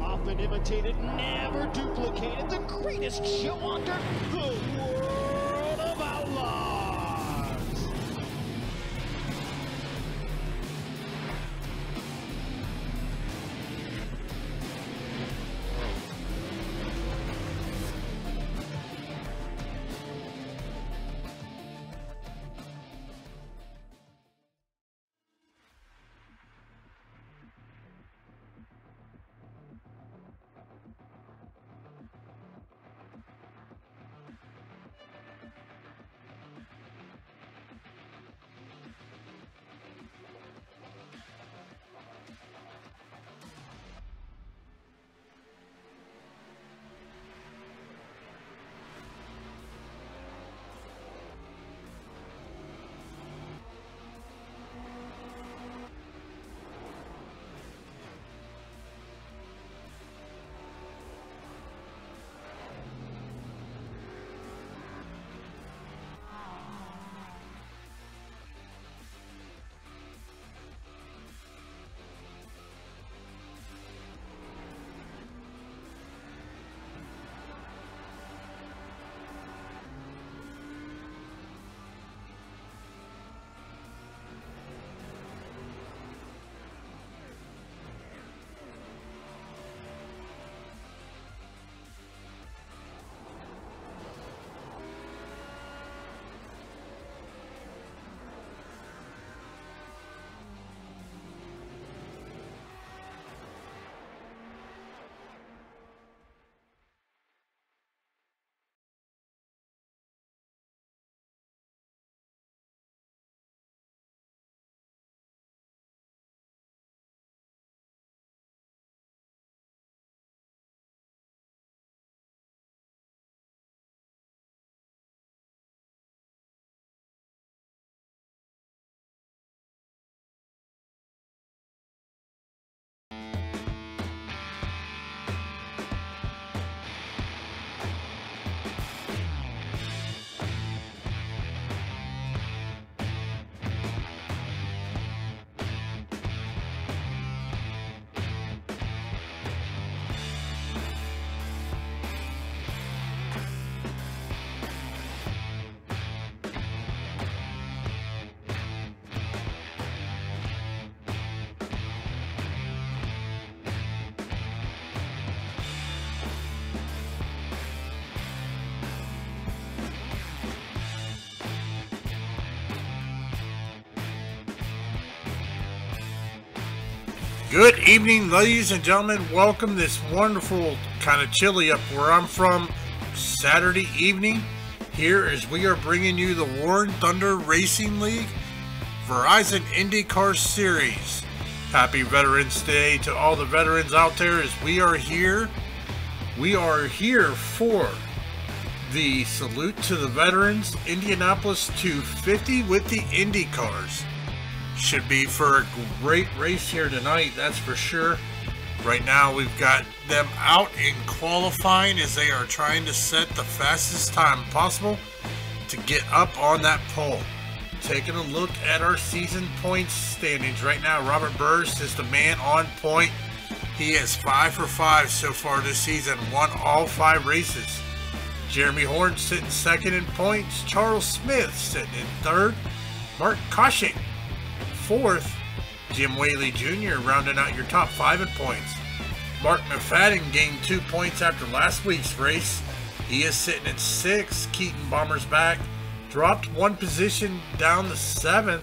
Often imitated, never duplicated, the greatest show on dirt, the World of Outlaws! Good evening, ladies and gentlemen. Welcome this wonderful, kind of chilly up where I'm from, Saturday evening. Here as we are bringing you the Roarin Thunder Racing League Verizon IndyCar Series. Happy Veterans Day to all the veterans out there as we are here. We are here for the Salute to the Veterans Indianapolis 250 with the IndyCars. Should be for a great race here tonight, that's for sure. Right now we've got them out in qualifying as they are trying to set the fastest time possible to get up on that pole. Taking a look at our season points standings right now, Robert Burris is the man on point. He is 5 for 5 so far this season, won all 5 races. Jeremy Horn sitting second in points. Charles Smith sitting in third. Mark Koshik fourth. Jim Whaley Jr. rounding out your top 5 in points. Mark McFadden gained 2 points after last week's race. He is sitting at 6th. Keaton Bombers back. Dropped 1 position down to 7th.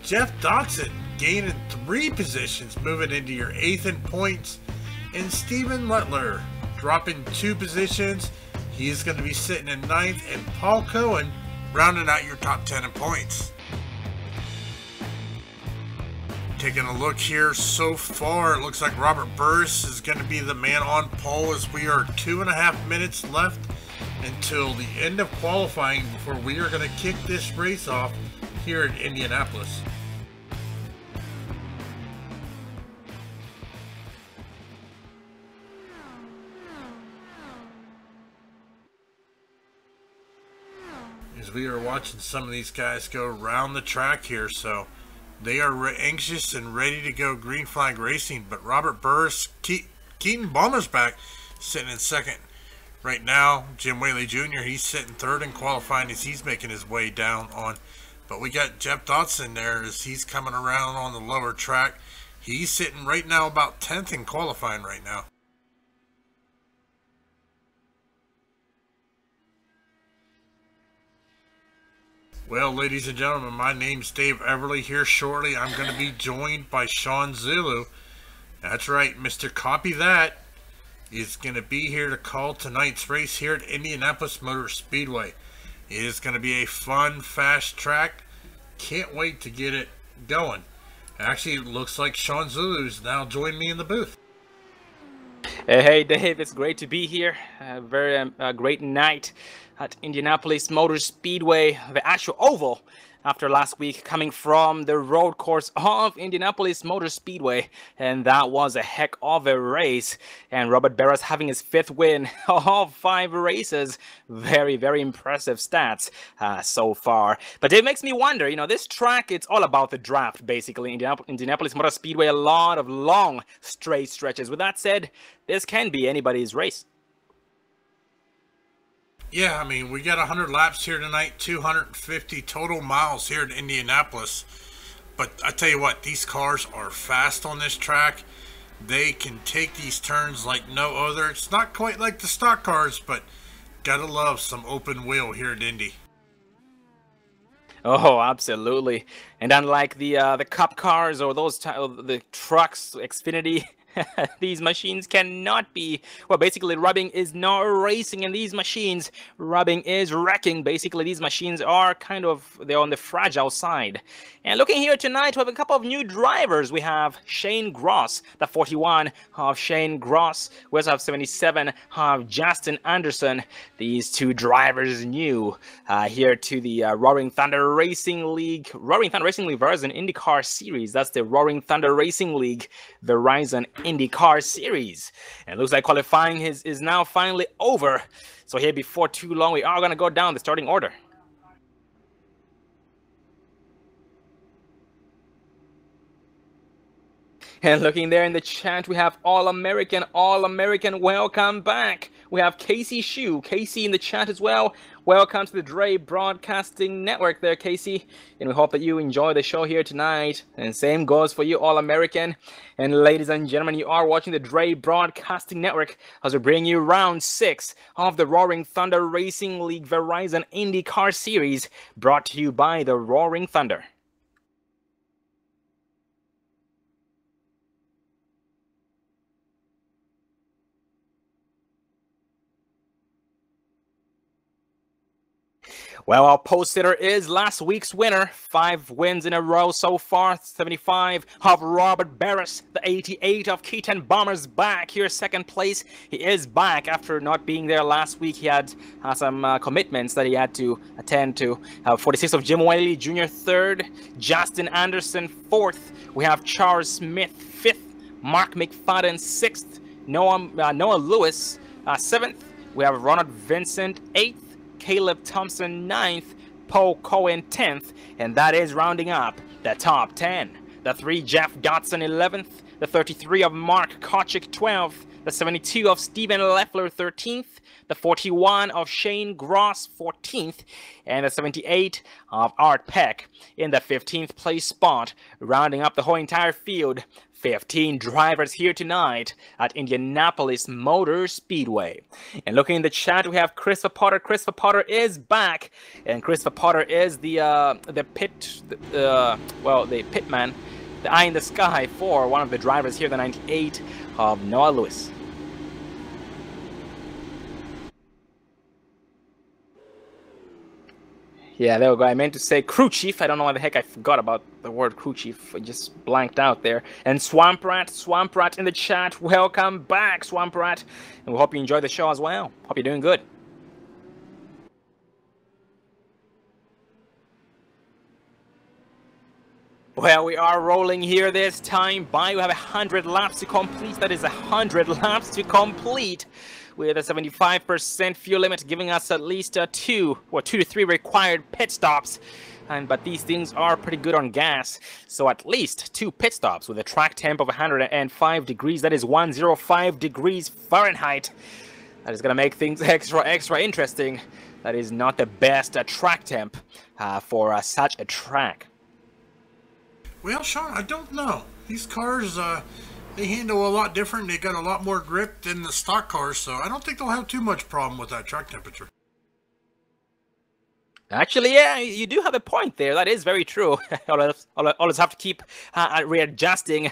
Jeff Dotson gaining 3 positions, moving into your 8th in points. And Steven Lutler dropping 2 positions. He is going to be sitting in 9th. And Paul Cohen rounding out your top 10 in points. Taking a look here so far, it looks like Robert Burris is going to be the man on pole as we are 2.5 minutes left until the end of qualifying before we are going to kick this race off here in Indianapolis. As we are watching some of these guys go around the track here, so they are anxious and ready to go green flag racing. But Robert Burris, Keaton Bombers back, sitting in second. Right now, Jim Whaley Jr., he's sitting third in qualifying as he's making his way down on. But we got Jeff Dotson there as he's coming around on the lower track. He's sitting right now about 10th in qualifying right now. Well, ladies and gentlemen, my name's Dave Everly. Here shortly, I'm going to be joined by Sean Zulu. That's right, Mr. Copy That is going to be here to call tonight's race here at Indianapolis Motor Speedway. It is going to be a fun, fast track. Can't wait to get it going. Actually, it looks like Sean Zulu's now joined me in the booth. Hey Dave, it's great to be here. Very great night at Indianapolis Motor Speedway, the actual oval, after last week coming from the road course of Indianapolis Motor Speedway, and that was a heck of a race. And Robert Burris having his 5th win of 5 races. Very, very impressive stats so far. But it makes me wonder, you know, this track, it's all about the draft, basically. Indianapolis Motor Speedway, a lot of long straight stretches. With that said, this can be anybody's race. Yeah, I mean, we got 100 laps here tonight, 250 total miles here in Indianapolis. But I tell you what, these cars are fast on this track. They can take these turns like no other. It's not quite like the stock cars, but gotta love some open wheel here at Indy. Oh, absolutely. And unlike the Cup cars or those the trucks, Xfinity, these machines cannot be, well, basically rubbing is not racing in these machines. Rubbing is wrecking. Basically, these machines are they're on the fragile side. And looking here tonight, we have a couple of new drivers. We have Shane Gross, the 41 of Shane Gross. We also have 77 of Justin Anderson. These 2 drivers new here to the Roaring Thunder Racing League. Roaring Thunder Racing League Verizon IndyCar Series. That's the Roaring Thunder Racing League Verizon IndyCar Series. And it looks like qualifying is now finally over. So here before too long, we are going to go down the starting order. And looking there in the chat, we have All-American, welcome back. We have Casey Shue, Casey in the chat as well. Welcome to the Dre Broadcasting Network there, Casey. And we hope that you enjoy the show here tonight. And same goes for you, All-American. And ladies and gentlemen, you are watching the Dre Broadcasting Network as we bring you round 6 of the Roaring Thunder Racing League Verizon IndyCar Series, brought to you by the Roaring Thunder. Well, our post-sitter is last week's winner. 5 wins in a row so far. 75 of Robert Barris. The 88 of Keaton Bombers back here, second place. He is back after not being there last week. He had some commitments that he had to attend to. 46 of Jim Whaley Jr. third. Justin Anderson fourth. We have Charles Smith fifth. Mark McFadden sixth. Noah Lewis seventh. We have Ronald Vincent eighth. Caleb Thompson 9th, Paul Cohen 10th, and that is rounding up the top 10. The 3 Jeff Dotson 11th, the 33 of Mark Kochik 12th, the 72 of Stephen Leffler 13th, the 41 of Shane Gross 14th, and the 78 of Art Peck in the 15th place spot, rounding up the whole entire field. 15 drivers here tonight at Indianapolis Motor Speedway. And looking in the chat, we have Christopher Potter. Christopher Potter is back, and Christopher Potter is the pitman, the eye in the sky for one of the drivers here, the 98 of Noah Lewis. Yeah, there we go. I meant to say crew chief. I don't know why the heck I forgot about the word crew chief. I just blanked out there. And Swamp Rat in the chat. Welcome back, Swamp Rat. And we hope you enjoy the show as well. Hope you're doing good. Well, we are rolling here this time by. We have 100 laps to complete. That is 100 laps to complete. With a 75% fuel limit, giving us at least 2 to 3 required pit stops. But these things are pretty good on gas, so at least 2 pit stops with a track temp of 105 degrees. That is 105 degrees Fahrenheit. That is going to make things extra interesting. That is not the best track temp for such a track. Well, Sean, I don't know. These cars, they handle a lot different. They got a lot more grip than the stock cars, so I don't think they'll have too much problem with that track temperature. Actually, yeah, you do have a point there. That is very true. Always have to keep readjusting,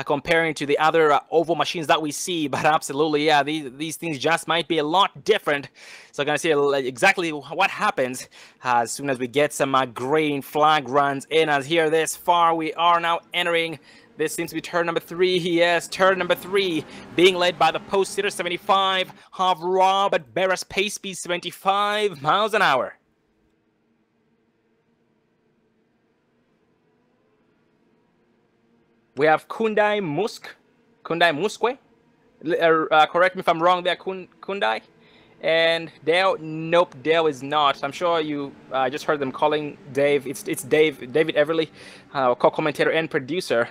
comparing to the other oval machines that we see. But absolutely, yeah, these things just might be a lot different. So I'm going to see exactly what happens as soon as we get some green flag runs in. As here this far, we are now entering. This seems to be turn number 3. Yes, turn number 3, being led by the post-sitter 75 of Robert Barris, pace speed 75 miles an hour. We have Kundai Muskwe. Correct me if I'm wrong there, Kundai. And Dale, nope, Dale is not. I'm sure you just heard them calling Dave. It's David Everly, co-commentator and producer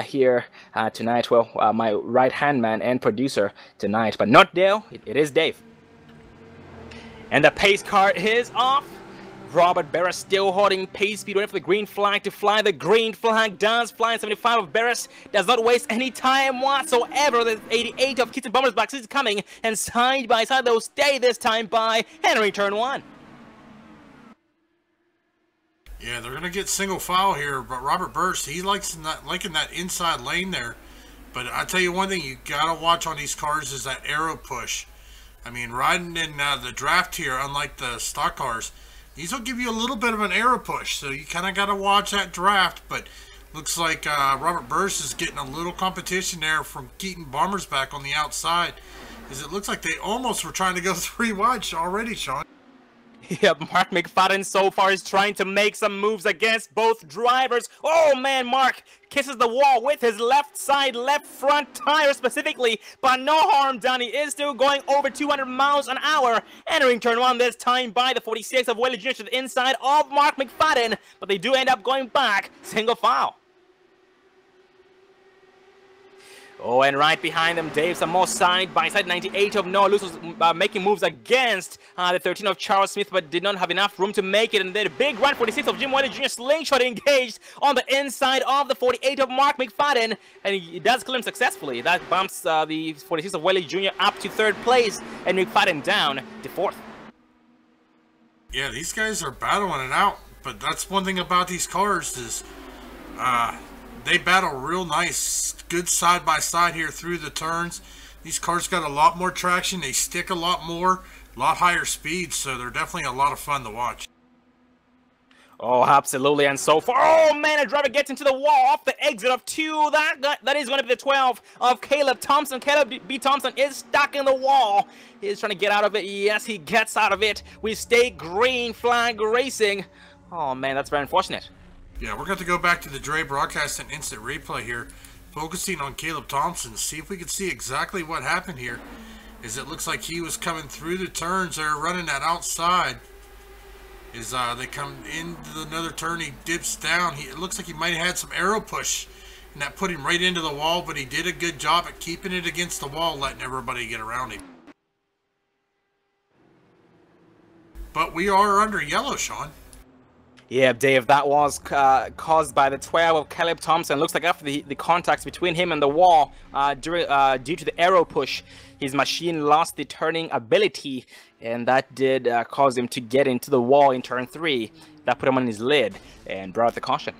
here tonight. Well, my right-hand man and producer tonight, but not Dale. It is Dave. And the pace car is off. Robert Barris still holding pace speed, waiting for the green flag to fly. The green flag does fly. 75 of Barris does not waste any time whatsoever. The 88 of Keaton Bombers back is coming, and side by side they'll stay this time by entering turn 1. Yeah, they're gonna get single file here, but Robert Barris, he liking that inside lane there. But I tell you one thing, you gotta watch on these cars is that aero push. I mean, riding in the draft here, unlike the stock cars, these will give you a little bit of an aero push, so you kind of got to watch that draft. But looks like Robert Barris is getting a little competition there from Keaton Bombers back on the outside, as it looks like they almost were trying to go 3 wide already, Sean. Yeah, Mark McFadden so far is trying to make some moves against both drivers. Oh man, Mark kisses the wall with his left side, left front tire specifically, but no harm done. He is still going over 200 miles an hour, entering turn 1 this time by the 46 of Whaley Jr. to the inside of Mark McFadden, but they do end up going back single file. Oh, and right behind them, Dave, some more side by side. 98 of Noah Lewis was making moves against the 13 of Charles Smith, but did not have enough room to make it. And then the big run 46 of Jim Whaley Jr. slingshot engaged on the inside of the 48 of Mark McFadden, and he does kill him successfully. That bumps the 46 of Whaley Jr. up to 3rd place, and McFadden down to 4th. Yeah, these guys are battling it out, but that's one thing about these cars is they battle real nice. Good side by side here through the turns. These cars got a lot more traction. They stick a lot more, a lot higher speed, so they're definitely a lot of fun to watch. Oh, absolutely, and so far, oh man, a driver gets into the wall off the exit of 2. That is going to be the 12 of Caleb Thompson. Caleb B. Thompson is stuck in the wall. He's trying to get out of it. Yes, he gets out of it. We stay green flag racing. Oh man, that's very unfortunate. Yeah, we're going to go back to the Dre broadcast and instant replay here, focusing on Caleb Thompson, see if we can see exactly what happened here. As it looks like he was coming through the turns there, running that outside. As they come into another turn, he dips down. It looks like he might have had some arrow push, and that put him right into the wall, but he did a good job at keeping it against the wall, letting everybody get around him. But we are under yellow, Sean. Yeah, Dave, that was caused by the 12 of Caleb Thompson. Looks like after the contacts between him and the wall, due to the arrow push, his machine lost the turning ability, and that did cause him to get into the wall in turn 3. That put him on his lid and brought out the caution.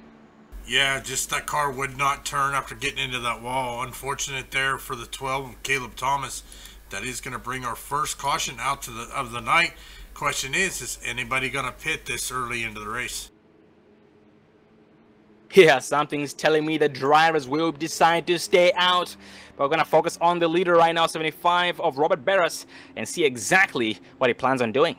Yeah, just that car would not turn after getting into that wall. Unfortunate there for the 12 of Caleb Thomas. That is going to bring our first caution out of the night. Question is anybody going to pit this early into the race? Yeah, something's telling me the drivers will decide to stay out. But we're going to focus on the leader right now, 75 of Robert Barras, and see exactly what he plans on doing.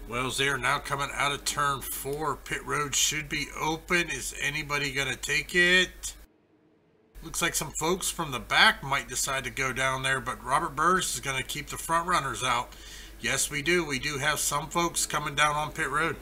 Wells there now coming out of turn 4. Pit road should be open. Is anybody going to take it? Looks like some folks from the back might decide to go down there, but Robert Burris is going to keep the front runners out. Yes, we do. We do have some folks coming down on pit road.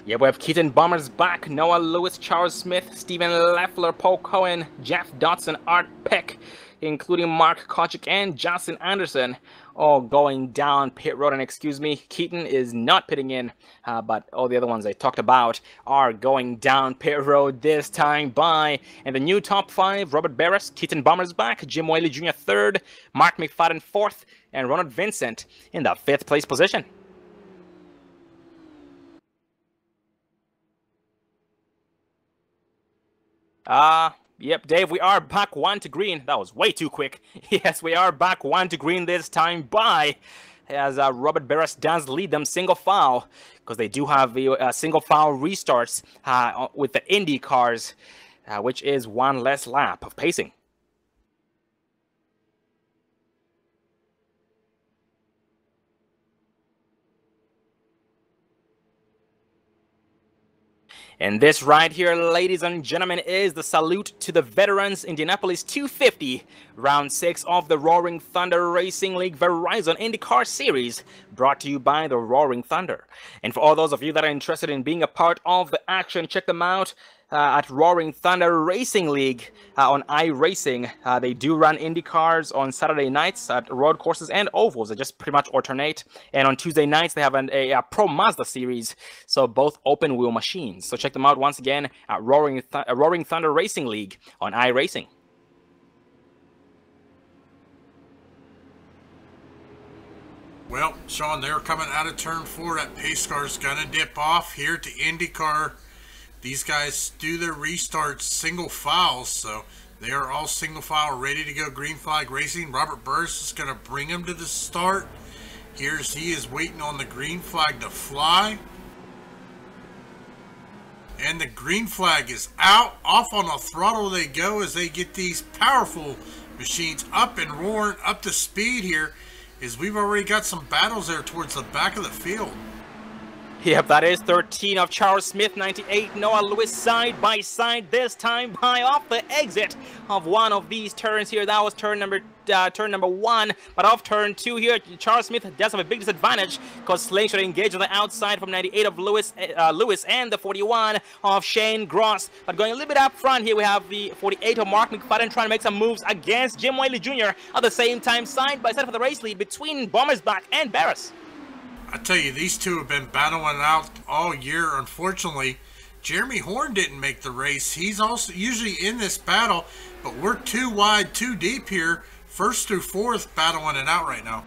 Yeah, we have Keaton Bombers back, Noah Lewis, Charles Smith, Stephen Leffler, Paul Cohen, Jeff Dotson, Art Peck, including Mark Kochik and Justin Anderson, all going down pit road. And excuse me, Keaton is not pitting in, but all the other ones I talked about are going down pit road this time by. And the new top 5, Robert Barras, Keaton Bombers back, Jim Whaley Jr. 3rd, Mark McFadden 4th, and Ronald Vincent in the 5th place position. Yep, Dave, we are back 1 to green. That was way too quick. Yes, we are back 1 to green this time by, as Robert Barras does lead them single file, because they do have the single file restarts with the Indy cars, which is 1 less lap of pacing. And this right here, ladies and gentlemen, is the salute to the veterans. Indianapolis 250, round 6 of the Roaring Thunder Racing League Verizon IndyCar Series, brought to you by the Roaring Thunder. And for all those of you that are interested in being a part of the action, check them out at Roaring Thunder Racing League on iRacing. They do run Indy cars on Saturday nights at road courses and ovals. They just pretty much alternate. And on Tuesday nights, they have a Pro Mazda series, so both open wheel machines. So check them out once again at Roaring Thunder Racing League on iRacing. Well, Sean, they're coming out of turn 4. That pace car is going to dip off here to IndyCar. These guys do their restarts single files, so they are all single file ready to go green flag racing. Robert Burris is going to bring them to the start. He is waiting on the green flag to fly. And the green flag is out. Off on the throttle they go as they get these powerful machines up and roaring, up to speed here, as we've already got some battles there towards the back of the field. Yep, that is 13 of Charles Smith, 98, Noah Lewis side by side, this time by off the exit of one of these turns here. That was turn number 1, but off turn 2 here, Charles Smith does have a big disadvantage because Sling should engage on the outside from 98 of Lewis and the 41 of Shane Gross. But going a little bit up front here, we have the 48 of Mark McFadden trying to make some moves against Jim Whaley Jr. At the same time, side by side for the race lead between Bommersbach and Barras. I tell you, these two have been battling out all year. Unfortunately, Jeremy Horn didn't make the race. He's also usually in this battle, but we're too wide, too deep here. 1st through 4th battling it out right now.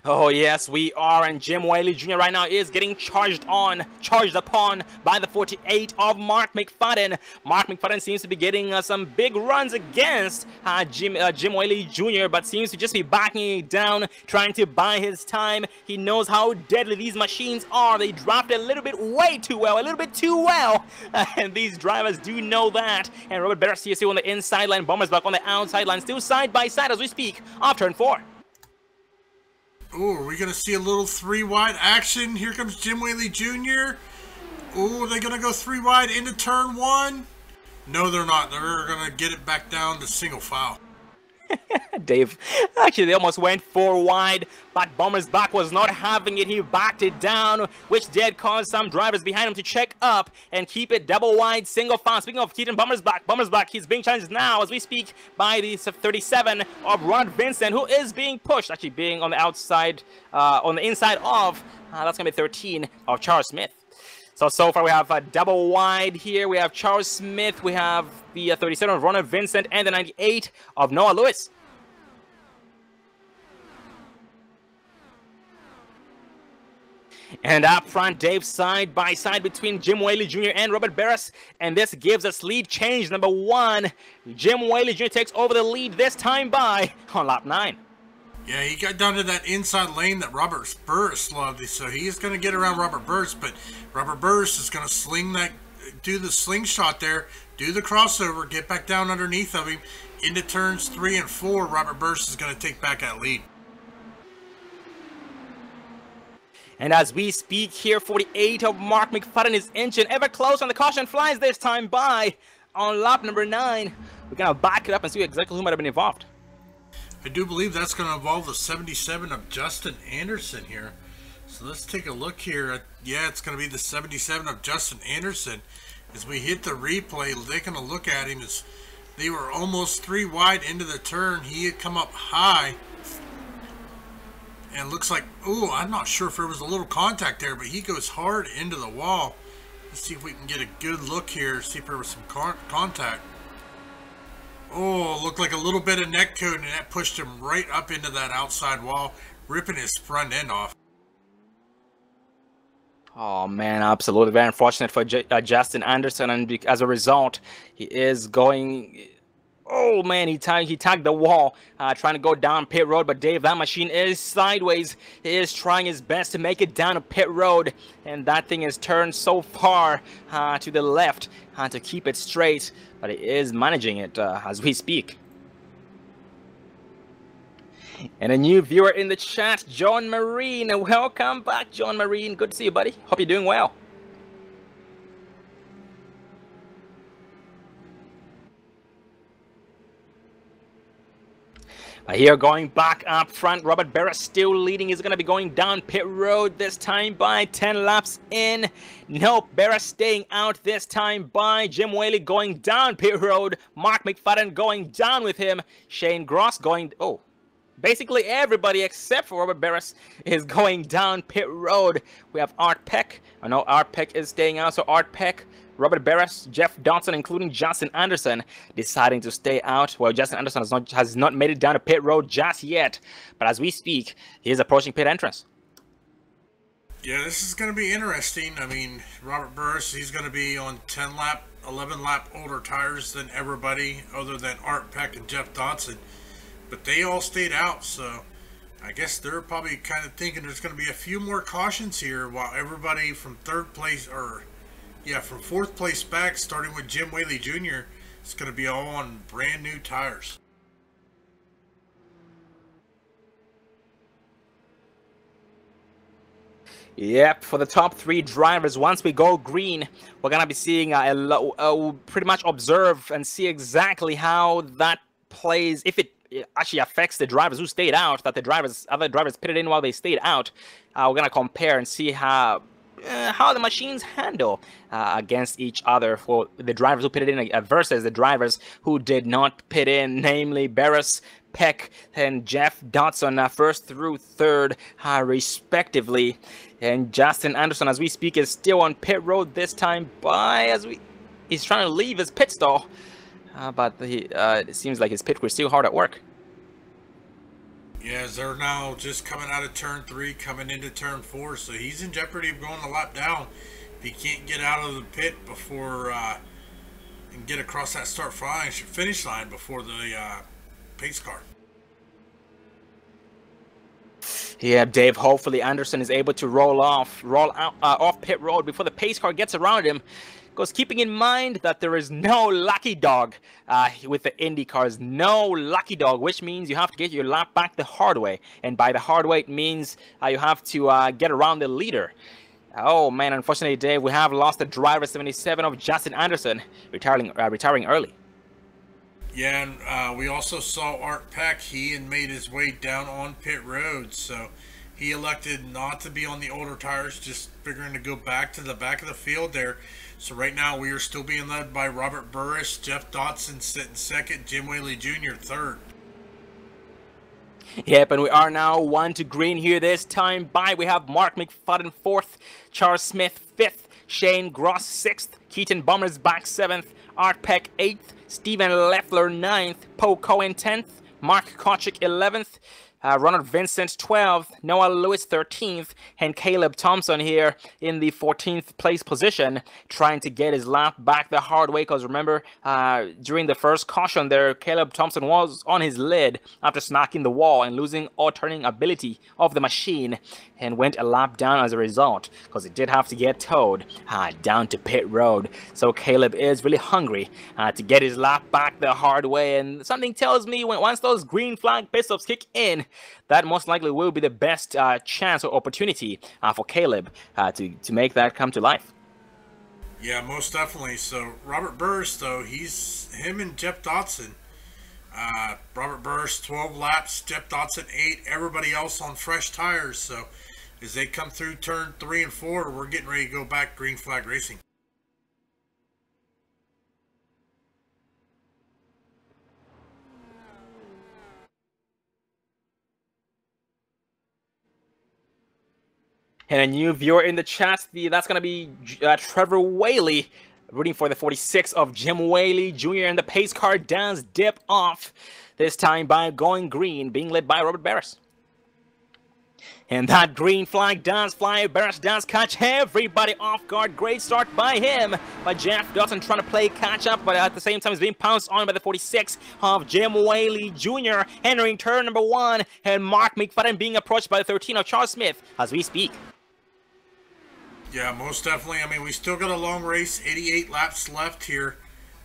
Oh yes, we are, and Jim Whaley Jr. right now is getting charged upon by the 48 of Mark McFadden. Mark McFadden seems to be getting some big runs against Jim Whaley Jr., but seems to just be backing it down, trying to buy his time. He knows how deadly these machines are. They dropped a little bit way too well, a little bit too well, and these drivers do know that. And Robert Barris here still on the inside line, Bombers back on the outside line, still side by side as we speak, off turn 4. Oh, are we going to see a little 3-wide action? Here comes Jim Whaley Jr. Oh, are they going to go 3-wide into turn 1? No, they're not. They're going to get it back down to single file. Dave, actually they almost went 4-wide, but Bomber's back was not having it. He backed it down, which did cause some drivers behind him to check up and keep it double wide, single file. Speaking of keeping Bomber's back, he's being challenged now as we speak by the 37 of Rod Vincent, who is being pushed, actually being on the outside, on the inside of, that's going to be 13 of Charles Smith. So far we have a double wide here. We have Charles Smith, we have the 37 of Ronald Vincent, and the 98 of Noah Lewis. And up front, Dave, side by side between Jim Whaley Jr. and Robert Barris, and this gives us lead change number 1. Jim Whaley Jr. takes over the lead this time by on lap 9. Yeah, he got down to that inside lane that Robert Burris loved, so he's going to get around Robert Burris, but Robert Burris is going to do the slingshot there, do the crossover, get back down underneath of him, into turns 3 and 4. Robert Burris is going to take back that lead. And as we speak here, 48 of Mark McFadden is inching ever close, and the caution flies this time by on lap number 9. We're going to back it up and see exactly who might have been involved. I do believe that's going to involve the 77 of Justin Anderson here. So let's take a look here. Yeah, it's going to be the 77 of Justin Anderson. As we hit the replay, taking a look at him, as they were almost 3 wide into the turn. He had come up high. And looks like, oh, I'm not sure if there was a little contact there, but he goes hard into the wall. Let's see if we can get a good look here, see if there was some contact. Oh, looked like a little bit of neck code, and that pushed him right up into that outside wall, ripping his front end off. Oh man, absolutely very unfortunate for Justin Anderson, and as a result, he is going. Oh man, he tagged the wall, trying to go down pit road. But Dave, that machine is sideways. He is trying his best to make it down a pit road, and that thing is turned so far to the left to keep it straight. But he is managing it as we speak. And a new viewer in the chat, John Marine. Welcome back, John Marine. Good to see you, buddy. Hope you're doing well. Here going back up front, Robert Barris still leading. He's going to be going down pit road this time by 10 laps in. Nope, Barris staying out this time by Jim Whaley going down pit road. Mark McFadden going down with him. Shane Gross going... Oh, basically everybody except for Robert Barris is going down pit road. We have Art Peck. I know Art Peck is staying out, so Art Peck, Robert Barris, Jeff Dodson, including Justin Anderson, deciding to stay out. Well, Justin Anderson has not made it down to pit road just yet, but as we speak, he is approaching pit entrance. Yeah, this is going to be interesting. I mean, Robert Burris, he's going to be on 10-lap, 11-lap older tires than everybody other than Art Peck and Jeff Dodson, but they all stayed out, so I guess they're probably kind of thinking there's going to be a few more cautions here while everybody from third place, or yeah, from fourth place back, starting with Jim Whaley Jr., it's going to be all on brand new tires. Yep, for the top 3 drivers, once we go green, we're going to be seeing pretty much observe and see exactly how that plays, if it actually affects the drivers who stayed out, that the other drivers pitted in while they stayed out. We're going to compare and see how the machines handle against each other for the drivers who pitted in versus the drivers who did not pit in, namely Barris, Peck, and Jeff Dodson, first through third, respectively. And Justin Anderson, as we speak, is still on pit road this time he's trying to leave his pit stall, but it seems like his pit crew is still hard at work. Yeah, as they're now just coming out of turn 3, coming into turn 4, so he's in jeopardy of going a lap down if he can't get out of the pit before and get across that finish line before the pace car. Yeah, Dave, hopefully Anderson is able to roll out off pit road before the pace car gets around him. Because keeping in mind that there is no lucky dog with the Indy cars, no lucky dog, which means you have to get your lap back the hard way. And by the hard way, it means you have to get around the leader. Oh man, unfortunately, Dave, we have lost the driver 77 of Justin Anderson, retiring early. Yeah, and we also saw Art Peck. He had made his way down on pit road, so he elected not to be on the older tires, just figuring to go back to the back of the field there. So right now we are still being led by Robert Burris, Jeff Dotson sitting second, Jim Whaley Jr. third. Yep, and we are now 1 to green here this time by. We have Mark McFadden 4th, Charles Smith 5th, Shane Gross 6th, Keaton Bummers back 7th, Art Peck 8th, Stephen Leffler 9th, Poe Cohen 10th, Mark Kochik 11th, Ronald Vincent 12th, Noah Lewis 13th, and Caleb Thompson here in the 14th place position, trying to get his lap back the hard way. Because remember, during the first caution there, Caleb Thompson was on his lid after smacking the wall and losing all turning ability of the machine, and went a lap down as a result, because it did have to get towed down to pit road. So Caleb is really hungry to get his lap back the hard way, and something tells me once those green flag pit stops kick in, that most likely will be the best chance or opportunity for Caleb to make that come to life. Yeah, most definitely. So Robert Burris, though, him and Jeff Dotson. Robert Burris 12 laps, Jeff Dotson 8, everybody else on fresh tires. So as they come through turn 3 and 4, we're getting ready to go back green flag racing. And a new viewer in the chat, that's going to be Trevor Whaley, rooting for the 46 of Jim Whaley Jr. And the pace car does dip off, this time by going green, being led by Robert Barris. And that green flag does fly. Barris does catch everybody off guard. Great start by him. But Jeff Dotson trying to play catch up, but at the same time is being pounced on by the 46 of Jim Whaley Jr. entering turn number 1. And Mark McFadden being approached by the 13 of Charles Smith as we speak. Yeah, most definitely. I mean, we still got a long race, 88 laps left here,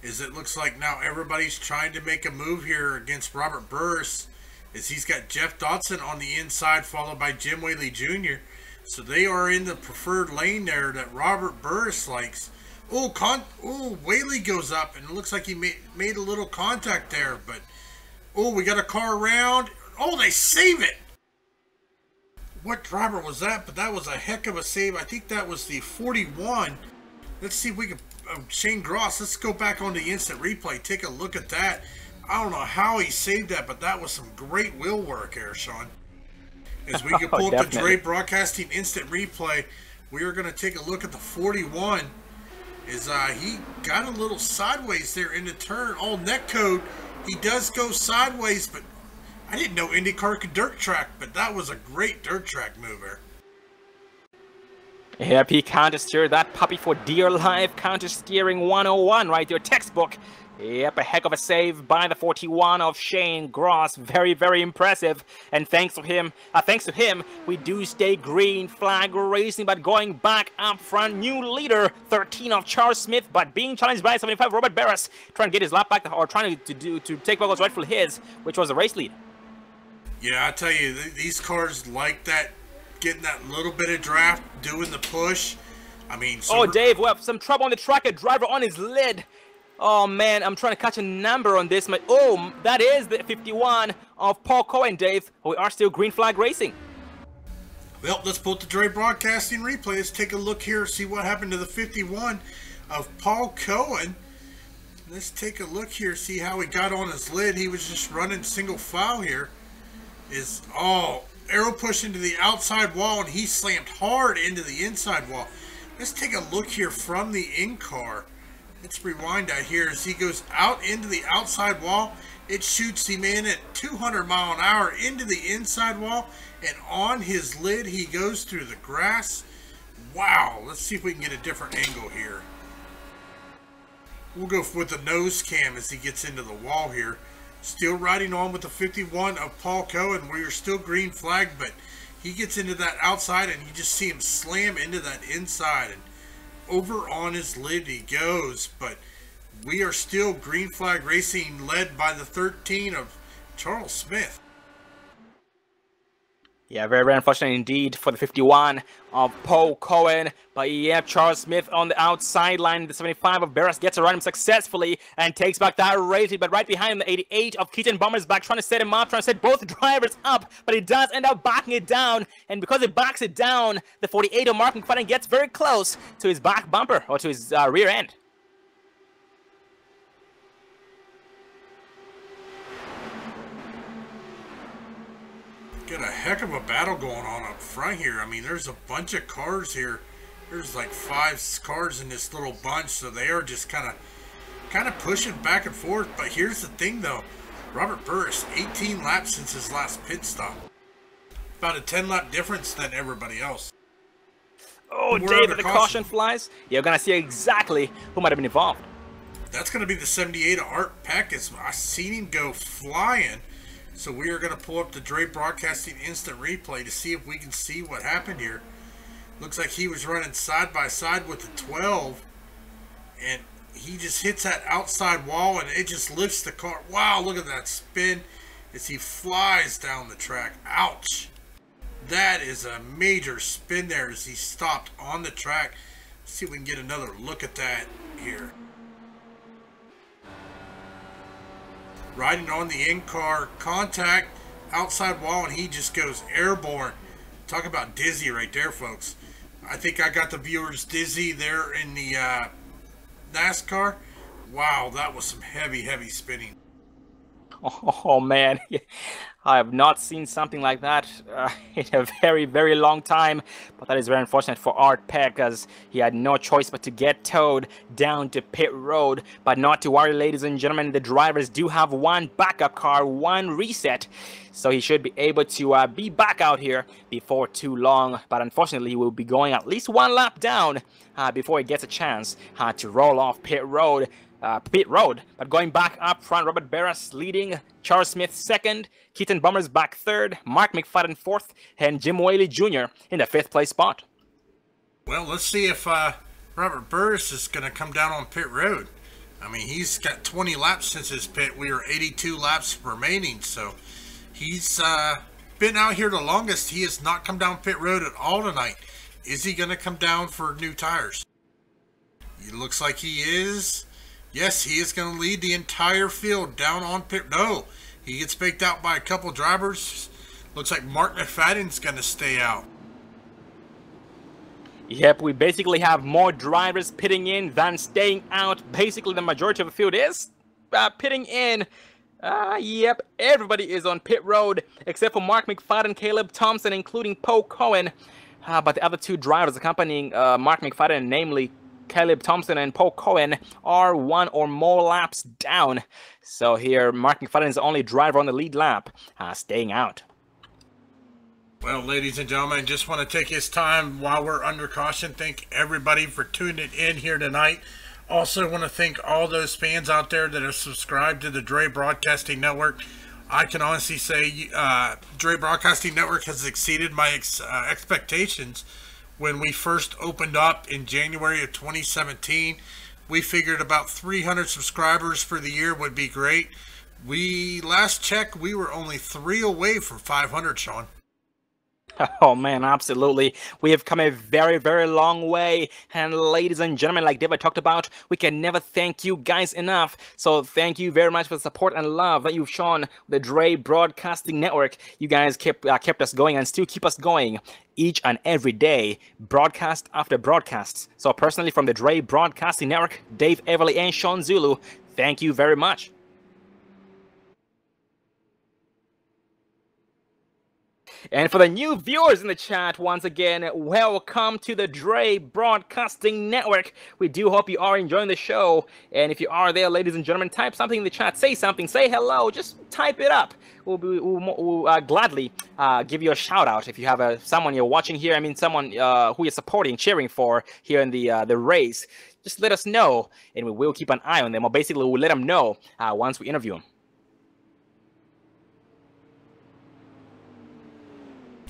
as it looks like now everybody's trying to make a move here against Robert Burris, as he's got Jeff Dotson on the inside, followed by Jim Whaley Jr. So they are in the preferred lane there that Robert Burris likes. Oh, Whaley goes up, and it looks like he made a little contact there, but oh, we got a car around. Oh, they save it. What driver was that? But that was a heck of a save. I think that was the 41. Let's see if we can... Shane Gross, let's go back on the instant replay. Take a look at that. I don't know how he saved that, but that was some great wheel work there, Sean. As we can pull up the Dre Broadcasting instant replay, we are going to take a look at the 41. He got a little sideways there in the turn. All net code. He does go sideways, but I didn't know IndyCar could dirt track, but that was a great dirt track mover. Yep, he counter-steered that puppy for dear life. Counter-steering 101 right there, textbook. Yep, a heck of a save by the 41 of Shane Gross. Very, very impressive. And thanks to him, we do stay green flag racing, but going back up front, new leader, 13 of Charles Smith, but being challenged by 75 Robert Barris, trying to get his lap back, or trying to take what was rightfully his, which was the race lead. Yeah, I tell you, these cars like that, getting that little bit of draft, doing the push. I mean... Oh, Dave, we have some trouble on the track. A driver on his lid. Oh, man, I'm trying to catch a number on this. Oh, that is the 51 of Paul Cohen, Dave. We are still green flag racing. Well, let's pull up the Dre Broadcasting replay. Let's take a look here, see what happened to the 51 of Paul Cohen. Let's take a look here, see how he got on his lid. He was just running single file here. Arrow push into the outside wall, and he slammed hard into the inside wall. Let's take a look here from the in-car Let's rewind that here as he goes out into the outside wall. It shoots him in at 200 mile an hour into the inside wall, and on his lid he goes through the grass. Wow, let's see if we can get a different angle here. We'll go with the nose cam as he gets into the wall here. Still riding on with the 51 of Paul Cohen. We are still green flag, but he gets into that outside and you just see him slam into that inside, and over on his lid he goes. But we are still green flag racing, led by the 13 of Charles Smith. Yeah, very, very unfortunate indeed for the 51 of Paul Cohen. But yeah, Charles Smith on the outside line. The 75 of Barras gets around him successfully and takes back that rating. But right behind him, the 88 of Keaton Bomber's back, trying to set him up, trying to set both drivers up. But he does end up backing it down. And because it backs it down, the 48 of Mark McFadden gets very close to his back bumper, or to his rear end. Got a heck of a battle going on up front here. I mean, there's a bunch of cars here. There's like 5 cars in this little bunch, so they are just kind of pushing back and forth. But here's the thing, though. Robert Burris, 18 laps since his last pit stop. About a 10-lap difference than everybody else. Oh, David, the caution flies. You're going to see exactly who might have been involved. That's going to be the 78 of Art Peck. I seen him go flying. So we are going to pull up the Dre Broadcasting instant replay to see if we can see what happened here. Looks like he was running side by side with the 12. And he just hits that outside wall and it just lifts the car. Wow, look at that spin as he flies down the track. Ouch. That is a major spin there as he stopped on the track. Let's see if we can get another look at that here. Riding on the in-car contact, outside wall, and he just goes airborne. Talk about dizzy right there, folks. I think I got the viewers dizzy there in the NASCAR. Wow, that was some heavy, heavy spinning. Oh, man. I have not seen something like that in a very, very long time. But that is very unfortunate for Art Peck, as he had no choice but to get towed down to pit road. But not to worry, ladies and gentlemen. The drivers do have one backup car, one reset. So he should be able to be back out here before too long. But unfortunately, he will be going at least one lap down before he gets a chance to roll off pit road. But going back up front, Robert Barras leading, Charles Smith second, Keaton Bummers back third, Mark McFadden fourth, and Jim Whaley Jr. in the 5th place spot. Well, let's see if Robert Burris is going to come down on pit road. I mean, he's got 20 laps since his pit. We are 82 laps remaining, so he's been out here the longest. He has not come down pit road at all tonight. Is he going to come down for new tires? It looks like he is. Yes, he is going to lead the entire field down on pit. No, he gets baked out by a couple drivers. Looks like Mark McFadden's going to stay out. Yep, we basically have more drivers pitting in than staying out. Basically, the majority of the field is pitting in. Yep, everybody is on pit road except for Mark McFadden, Caleb Thompson, including Paul Cohen. But the other 2 drivers accompanying Mark McFadden, namely Caleb Thompson and Paul Cohen, are 1 or more laps down. So here, Mark McFadden is the only driver on the lead lap, staying out. Well, ladies and gentlemen, just want to take this time while we're under caution. Thank everybody for tuning in here tonight. Also want to thank all those fans out there that are subscribed to the Dre Broadcasting Network. I can honestly say Dre Broadcasting Network has exceeded my expectations. When we first opened up in January of 2017, we figured about 300 subscribers for the year would be great. Last check, we were only 3 away from 500, Sean. Oh man, absolutely. We have come a very, very long way. And ladies and gentlemen, like David talked about, we can never thank you guys enough. So thank you very much for the support and love that you've shown the Dre Broadcasting Network. You guys kept us going and still keep us going each and every day, broadcast after broadcast. So personally, from the Dre Broadcasting Network, Dave Everly and Sean Zulu, thank you very much. And for the new viewers in the chat, once again, welcome to the Dre Broadcasting Network. We do hope you are enjoying the show. And if you are there, ladies and gentlemen, type something in the chat. Say something. Say hello. Just type it up. We'll gladly give you a shout out if you have someone you're watching here. I mean, someone who you're supporting, cheering for here in the race. Just let us know, and we will keep an eye on them. Or basically, we'll let them know once we interview them.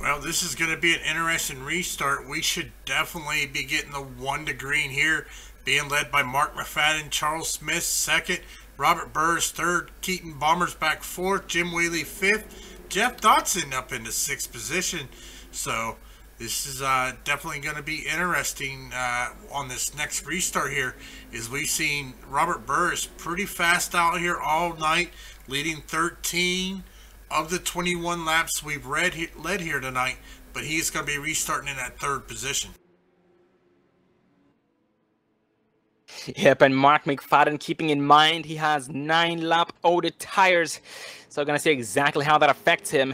Well, this is going to be an interesting restart. We should definitely be getting the 1 to green here, being led by Mark McFadden, Charles Smith second, Robert Burris third, Keaton Bommersback fourth, Jim Whaley fifth, Jeff Dotson up into 6th position. So this is definitely going to be interesting on this next restart here, as we've seen Robert Burris pretty fast out here all night, leading 13 of the 21 laps we've led here tonight, but he's going to be restarting in that 3rd position. Yep, and Mark McFadden, keeping in mind he has 9-lap older tires, so I'm going to see exactly how that affects him.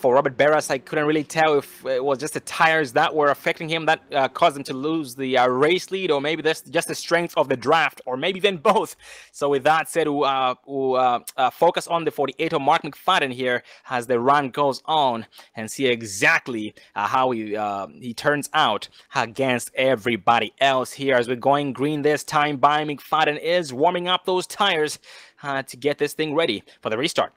For Robert Barras, I couldn't really tell if it was just the tires that were affecting him that caused him to lose the race lead, or maybe that's just the strength of the draft, or maybe even both. So with that said, we'll focus on the 48 of Mark McFadden here as the run goes on, and see exactly how he turns out against everybody else here. As we're going green this time by, McFadden is warming up those tires to get this thing ready for the restart.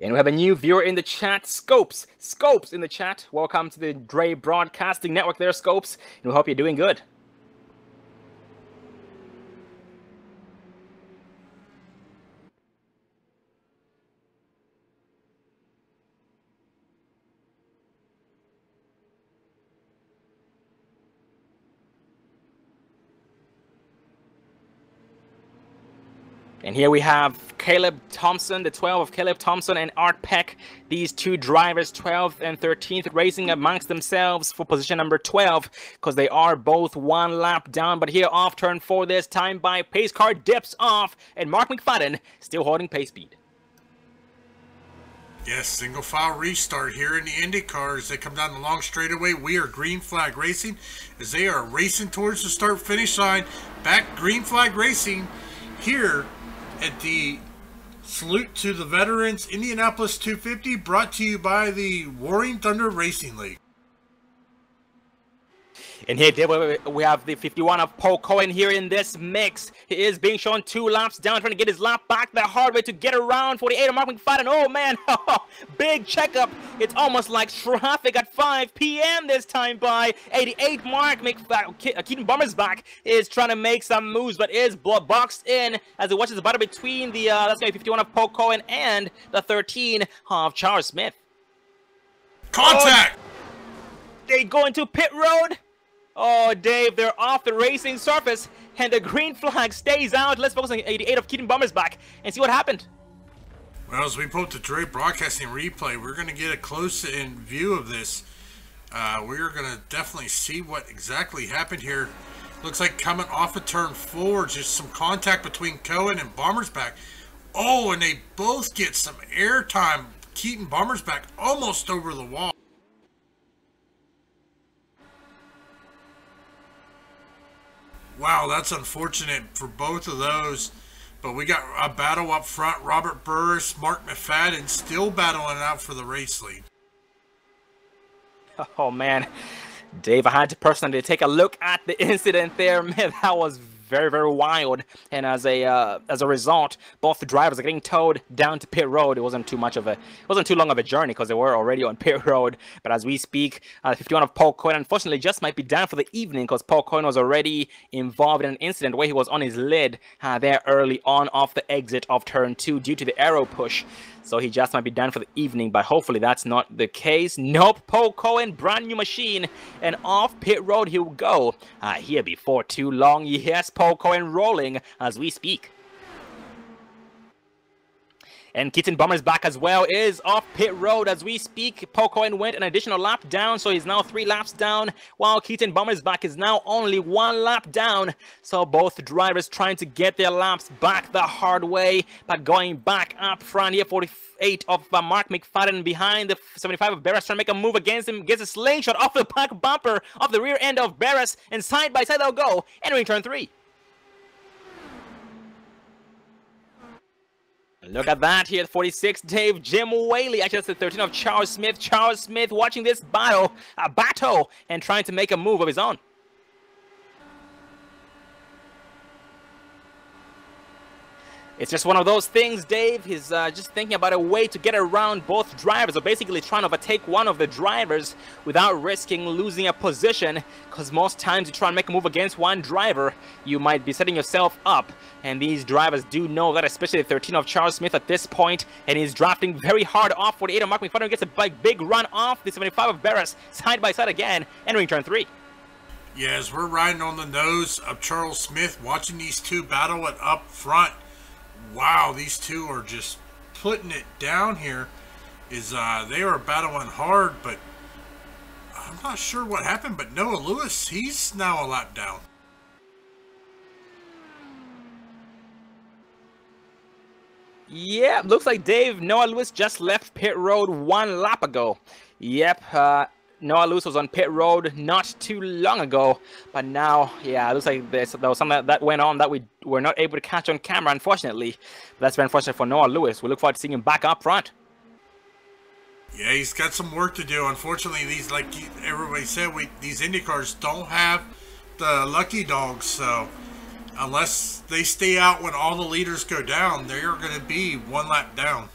And we have a new viewer in the chat, Scopes. Scopes in the chat. Welcome to the Dre Broadcasting Network there, Scopes. And we hope you're doing good. And here we have Caleb Thompson, the 12 of Caleb Thompson, and Art Peck. These two drivers, 12th and 13th, racing amongst themselves for position number 12, because they are both 1 lap down. But here off turn 4 this time by, pace car dips off, and Mark McFadden still holding pace speed. Yes, single file restart here in the Indy cars. They come down the long straightaway. We are green flag racing as they are racing towards the start finish line. Back green flag racing here at the Salute to the Veterans Indianapolis 250, brought to you by the Roaring Thunder Racing League. And here we have the 51 of Paul Cohen here in this mix. He is being shown 2 laps down, trying to get his lap back the hard way to get around 48 of Mark McFadden. Oh man, big checkup. It's almost like traffic at 5 p.m. this time by 88 Mark McFadden. Keaton Bommersback is trying to make some moves, but is boxed in as he watches the battle between the let's go 51 of Paul Cohen and the 13 of Charles Smith. Contact! They go into pit road. Oh, Dave, they're off the racing surface, and the green flag stays out. Let's focus on 88 of Keaton Bommersback and see what happened. Well, as we put the Dre Broadcasting replay, we're going to get a close-in view of this. We're going to definitely see what exactly happened here. Looks like coming off of turn 4, just some contact between Cohen and Bommersback. Oh, and they both get some airtime. Keaton Bommersback almost over the wall. Wow, that's unfortunate for both of those. But we got a battle up front. Robert Burris, Mark McFadden still battling out for the race lead. Oh, man. Dave, I had to personally take a look at the incident there. Man, that was very, very wild. And as a result, both the drivers are getting towed down to pit road. It wasn't too long of a journey because they were already on pit road. But as we speak, 51 of Paul Cohen unfortunately just might be down for the evening because Paul Cohen was already involved in an incident where he was on his lid there early on off the exit of turn 2 due to the arrow push. So he just might be done for the evening, but hopefully that's not the case. Nope, Paul Cohen, brand new machine, and off pit road he'll go. Here before too long, yes, Paul Cohen rolling as we speak. And Keaton Bomber's back as well, is off pit road as we speak. Pocoin went an additional lap down, so he's now 3 laps down, while Keaton Bomber's back is now only 1 lap down. So both drivers trying to get their laps back the hard way, but going back up front here, 48 of Mark McFadden behind the 75 of Barris, trying to make a move against him, gets a slingshot off the back bumper of the rear end of Barris, and side by side they'll go, entering turn 3. Look at that here, 46, Dave, Jim Whaley, actually that's the 13 of Charles Smith. Charles Smith watching this battle, and trying to make a move of his own. It's just one of those things, Dave. He's just thinking about a way to get around both drivers, or basically trying to overtake one of the drivers without risking losing a position, because most times you try and make a move against one driver, you might be setting yourself up, and these drivers do know that, especially the 13 of Charles Smith at this point, and he's drafting very hard off. 48 of Mark McFadden gets a big run off the 75 of Barris, side by side again, entering turn 3. Yeah, as we're riding on the nose of Charles Smith, watching these two battle it up front. Wow, these two are just putting it down here. They are battling hard, but I'm not sure what happened, but Noah Lewis, he's now a lap down. Yeah, looks like Dave, Noah Lewis just left pit road 1 lap ago. Yep, Noah Lewis was on pit road not too long ago, but now, yeah, it looks like there was something that went on that we were not able to catch on camera, unfortunately. But that's very unfortunate for Noah Lewis. We look forward to seeing him back up front. Yeah, he's got some work to do. Unfortunately, these, like everybody said, these IndyCars don't have the lucky dogs, so unless they stay out when all the leaders go down, they're going to be 1 lap down.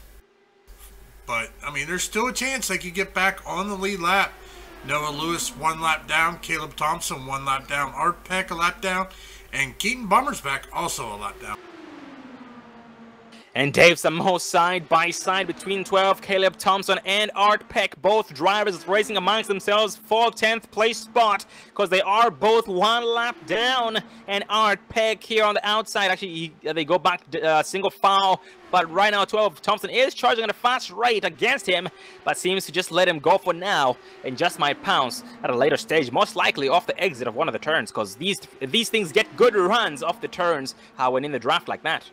But, I mean, there's still a chance they could get back on the lead lap. Noah Lewis 1 lap down, Caleb Thompson 1 lap down, Art Peck a lap down, and Keaton Bomber's back also a lap down. And Dave, some more side by side between 12, Caleb Thompson and Art Peck. Both drivers racing amongst themselves for 10th place spot, because they are both 1 lap down. And Art Peck here on the outside, actually they go back single file. But right now 12 Thompson is charging at a fast rate against him, but seems to just let him go for now and just might pounce at a later stage, most likely off the exit of one of the turns, because these things get good runs off the turns when in the draft like that.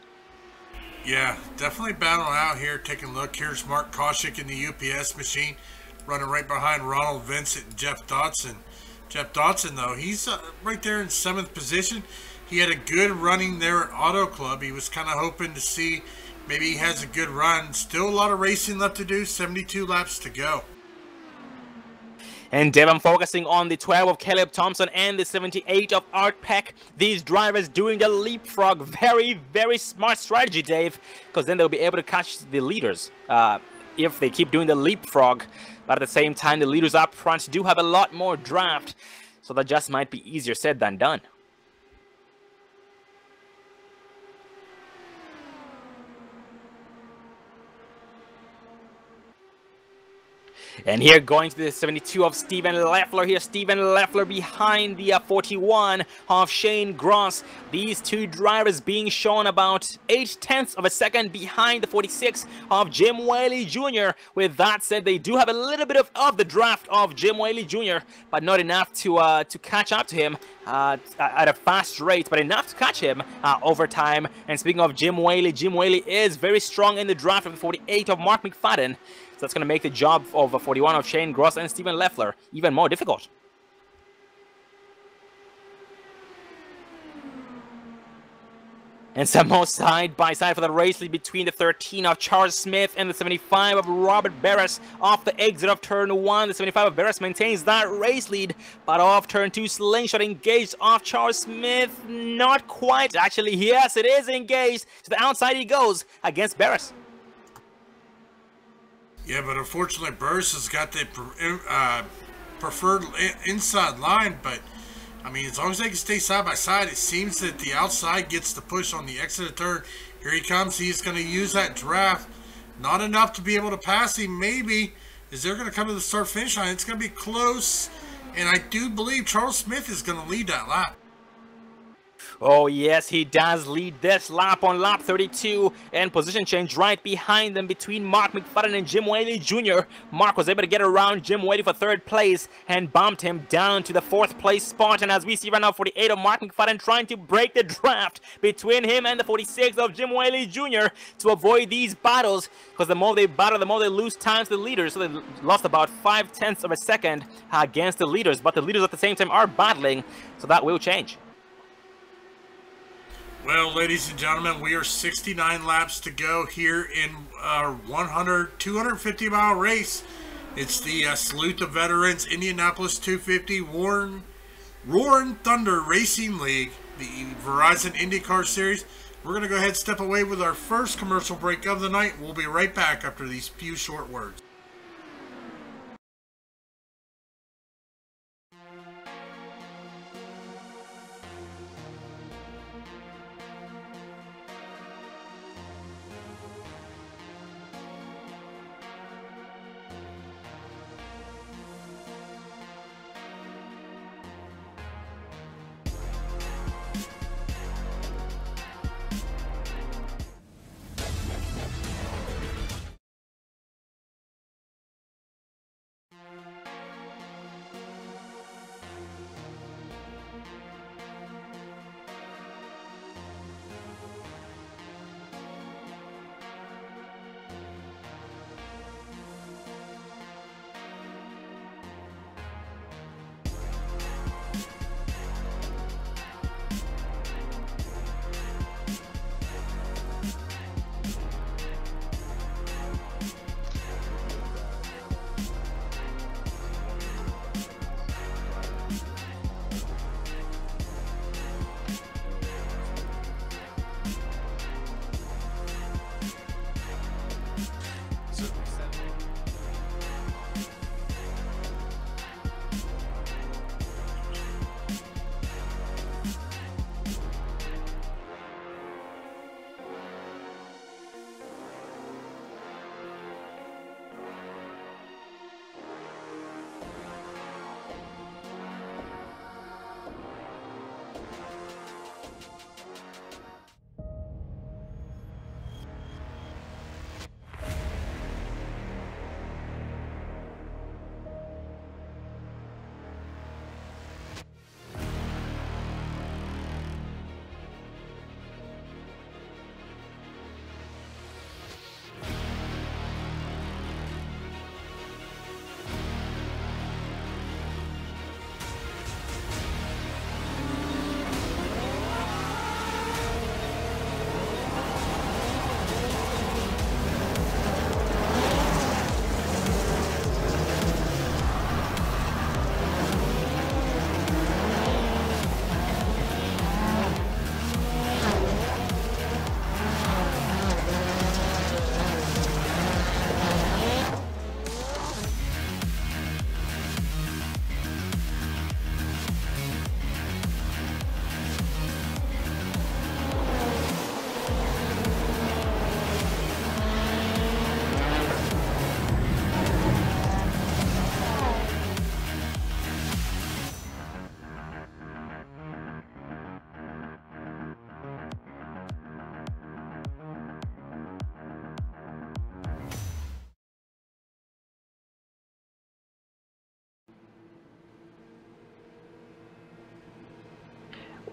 Yeah, definitely battling out here. Taking a look. Here's Mark Koshik in the UPS machine, running right behind Ronald Vincent and Jeff Dotson. Jeff Dotson, though, he's right there in 7th position. He had a good running there at Auto Club. He was kind of hoping to see maybe he has a good run. Still a lot of racing left to do. 72 laps to go. And Dave, I'm focusing on the 12 of Caleb Thompson and the 78 of Art Peck. These drivers doing the leapfrog. Very, very smart strategy, Dave, because then they'll be able to catch the leaders if they keep doing the leapfrog. But at the same time, the leaders up front do have a lot more draft, so that just might be easier said than done. And here going to the 72 of Steven Leffler here. Steven Leffler behind the 41 of Shane Gross. These two drivers being shown about 0.8 of a second behind the 46 of Jim Whaley Jr. With that said, they do have a little bit of the draft of Jim Whaley Jr., but not enough to catch up to him at a fast rate, but enough to catch him over time. And speaking of Jim Whaley is very strong in the draft of the 48 of Mark McFadden. So that's going to make the job of 41 of Shane Gross and Steven Leffler even more difficult. And some more side by side for the race lead between the 13 of Charles Smith and the 75 of Robert Barris. Off the exit of turn 1, the 75 of Barris maintains that race lead, but off turn 2, slingshot engaged off Charles Smith. Not quite. Actually, yes, it is engaged. To the outside he goes against Barris. Yeah, but unfortunately, Barris has got the preferred inside line, but I mean, as long as they can stay side by side, it seems that the outside gets the push on the exit of turn. Here he comes. He's going to use that draft. Not enough to be able to pass him, maybe, as they're going to come to the start-finish line. It's going to be close, and I do believe Charles Smith is going to lead that lap. Oh, yes, he does lead this lap on lap 32, and position change right behind them between Mark McFadden and Jim Whaley Jr. Mark was able to get around Jim Whaley for 3rd place and bumped him down to the 4th place spot. And as we see right now, 48 of Mark McFadden trying to break the draft between him and the 46 of Jim Whaley Jr. to avoid these battles, because the more they battle, the more they lose time to the leaders. So they lost about 5/10 of a second against the leaders, but the leaders at the same time are battling, so that will change. Well, ladies and gentlemen, we are 69 laps to go here in our 250-mile race. It's the Salute the Veterans Indianapolis 250 Roarin Thunder Racing League, the Verizon IndyCar Series. We're going to go ahead and step away with our first commercial break of the night. We'll be right back after these few short words.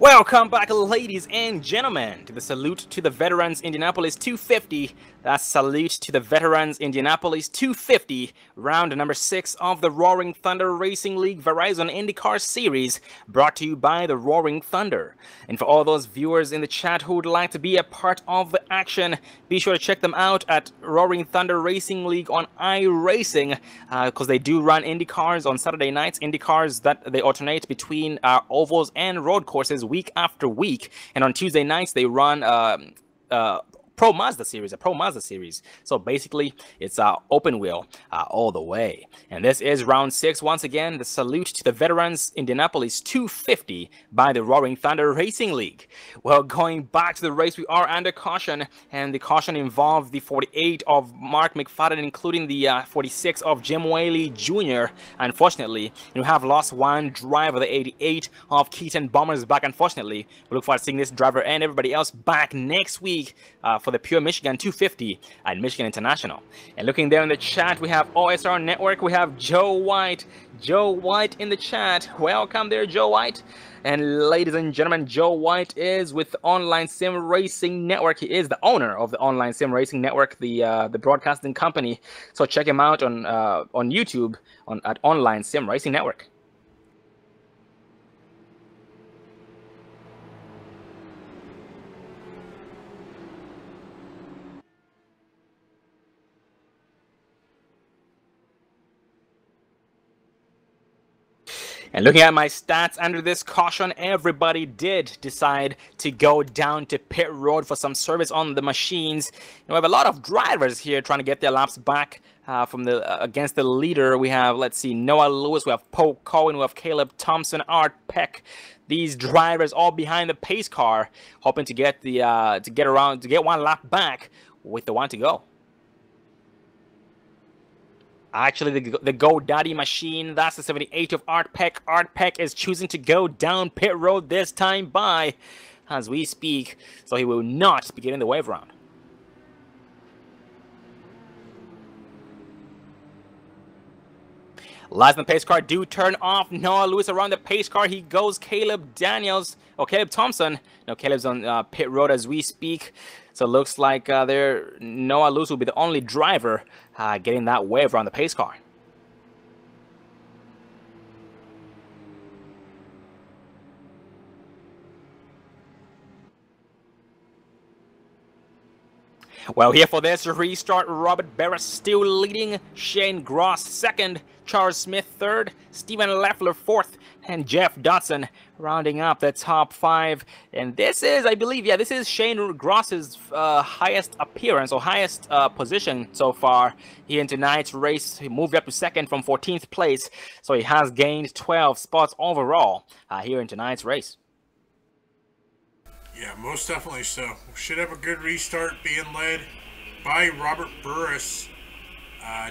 Welcome back, ladies and gentlemen, to the Salute to the Veterans Indianapolis 250. That's Salute to the Veterans Indianapolis 250, round number 6 of the Roaring Thunder Racing League Verizon IndyCar Series, brought to you by the Roaring Thunder. And for all those viewers in the chat who would like to be a part of the action, be sure to check them out at Roaring Thunder Racing League on iRacing, because they do run IndyCars on Saturday nights, IndyCars that they alternate between ovals and road courses week after week. And on Tuesday nights, they run Pro Mazda series. So basically, it's open wheel all the way. And this is round 6. Once again, the salute to the veterans, Indianapolis 250 by the Roaring Thunder Racing League. Well, going back to the race, we are under caution, and the caution involved the 48 of Mark McFadden, including the 46 of Jim Whaley Jr. Unfortunately, you have lost one driver, the 88 of Keaton Bombers back. Unfortunately, we look forward to seeing this driver and everybody else back next week for the Pure Michigan 250 at Michigan International. And looking there in the chat, we have OSR Network, we have Joe White in the chat. Welcome there, Joe White. And ladies and gentlemen, Joe White is with Online Sim Racing Network. He is the owner of the Online Sim Racing Network, the broadcasting company. So check him out on YouTube at Online Sim Racing Network. And looking at my stats under this caution, everybody did decide to go down to pit road for some service on the machines. We have a lot of drivers here trying to get their laps back from against the leader. We have, let's see, Noah Lewis, we have Poe Cohen, we have Caleb Thompson, Art Peck. These drivers all behind the pace car, hoping to get one lap back with the one to go. Actually, the GoDaddy machine, that's the 78 of Art Peck. Art Peck is choosing to go down pit road this time by as we speak, so he will not be getting the wave round. Last and pace car do turn off. Noah Lewis around the pace car. He goes Caleb Thompson. No, Caleb's on pit road as we speak. So it looks like Noah Lewis will be the only driver getting that wave around the pace car. Well, here for this restart, Robert Barrett still leading, Shane Gross second, Charles Smith third, Stephen Leffler fourth, and Jeff Dotson rounding up the top 5. And this is, I believe, this is Shane Gross's highest appearance or highest position so far here in tonight's race. He moved up to second from 14th place, so he has gained 12 spots overall here in tonight's race. Yeah, most definitely so. We should have a good restart being led by Robert Burris.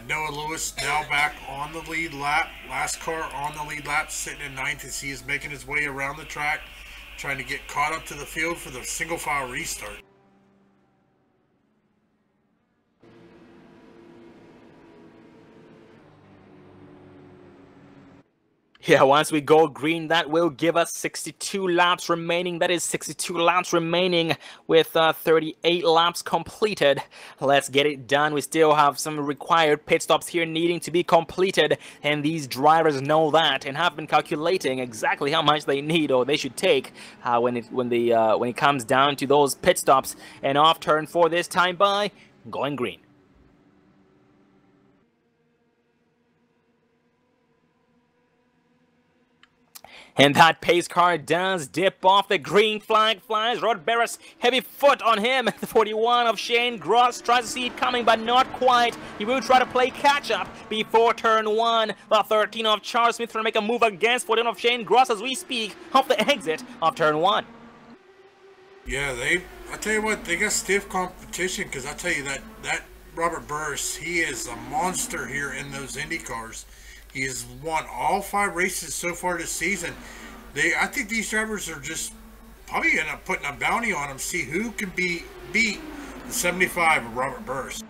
Noah Lewis now back on the lead lap. Last car on the lead lap, sitting in 9th as he is making his way around the track, trying to get caught up to the field for the single file restart. Yeah, once we go green, that will give us 62 laps remaining. That is 62 laps remaining with 38 laps completed. Let's get it done. We still have some required pit stops here needing to be completed, and these drivers know that and have been calculating exactly how much they need or they should take when it comes down to those pit stops. And off turn 4 this time by going green. And that pace car does dip off. The green flag flies. Rod Barris, heavy foot on him. The 41 of Shane Gross tries to see it coming, but not quite. He will try to play catch-up before turn 1. The 13 of Charles Smith trying to make a move against 14 of Shane Gross as we speak off the exit of turn 1. Yeah, I tell you what, they got stiff competition, because I tell you that Robert Burris, he is a monster here in those Indy cars. He has won all 5 races so far this season. I think these drivers are just probably end up putting a bounty on him, see who can beat the 75 of Robert Burris.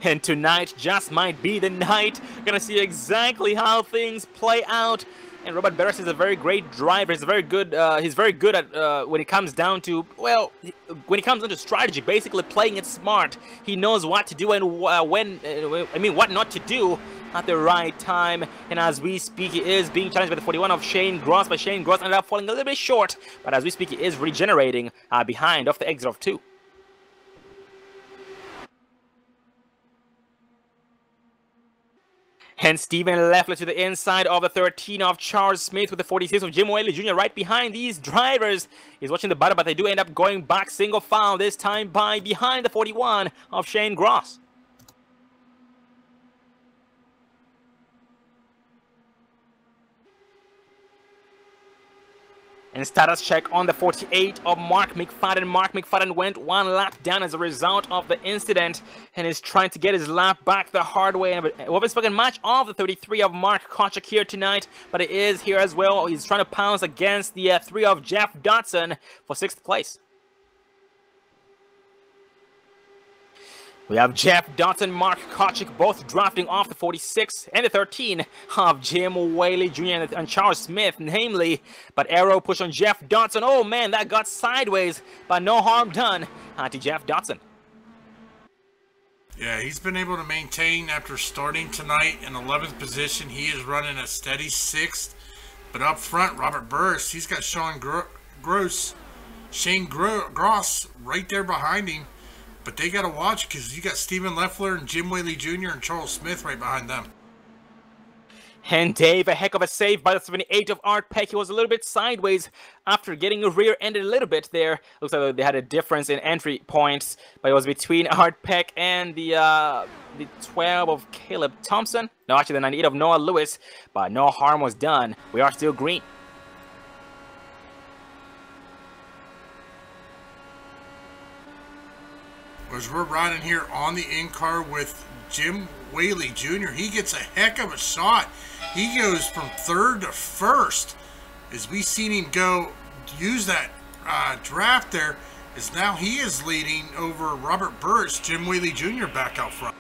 And tonight just might be the night. We're gonna see exactly how things play out. And Robert Barris is a very great driver. He's very good at when it comes down to, well, when it comes down to strategy, basically playing it smart. He knows what to do and what not to do at the right time. And as we speak, he is being challenged by the 41 of Shane Gross, but Shane Gross ended up falling a little bit short. But as we speak, he is regenerating behind off the exit of 2. And Stephen Leffler to the inside of the 13 of Charles Smith with the 46 of Jim Whaley Jr. right behind these drivers. He's watching the bottom, but they do end up going back single file, this time by behind the 41 of Shane Gross. And status check on the 48 of Mark McFadden. Mark McFadden went one lap down as a result of the incident and is trying to get his lap back the hard way. We've been spoken much of the 33 of Mark Kochek here tonight, but it is here as well. He's trying to pounce against the 3 of Jeff Dodson for 6th place. We have Jeff Dodson, Mark Kochek both drafting off the 46 and the 13 of Jim Whaley Jr. and Charles Smith, namely. But arrow push on Jeff Dodson. Oh man, that got sideways, but no harm done to Jeff Dodson. Yeah, he's been able to maintain after starting tonight in 11th position. He is running a steady 6th. But up front, Robert Burris, he's got Shane Gross right there behind him. But they got to watch because you got Stephen Leffler and Jim Whaley Jr. and Charles Smith right behind them. And Dave, a heck of a save by the 78 of Art Peck. He was a little bit sideways after getting rear-ended a little bit there. Looks like they had a difference in entry points, but it was between Art Peck and the 12 of Caleb Thompson. No, actually the 98 of Noah Lewis, but no harm was done. We are still green. As we're riding here on the in-car with Jim Whaley Jr., he gets a heck of a shot. He goes from 3rd to 1st. As we seen him go use that draft there, as now he is leading over Robert Burris, Jim Whaley Jr. back out front.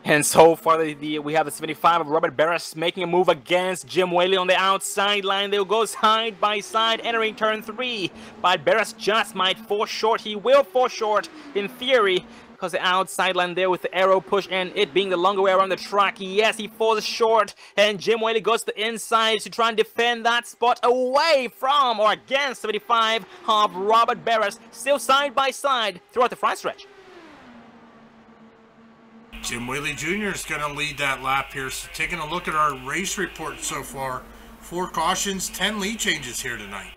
And so far, we have the 75 of Robert Barras making a move against Jim Whaley on the outside line. They'll go side by side, entering turn 3. But Barras just might fall short. He will fall short in theory, because the outside line there with the arrow push and it being the longer way around the track. Yes, he falls short, and Jim Whaley goes to the inside to try and defend that spot away from or against 75 of Robert Barras, still side by side throughout the front stretch. Jim Whaley Jr. is going to lead that lap here. So taking a look at our race report so far, 4 cautions, 10 lead changes here tonight.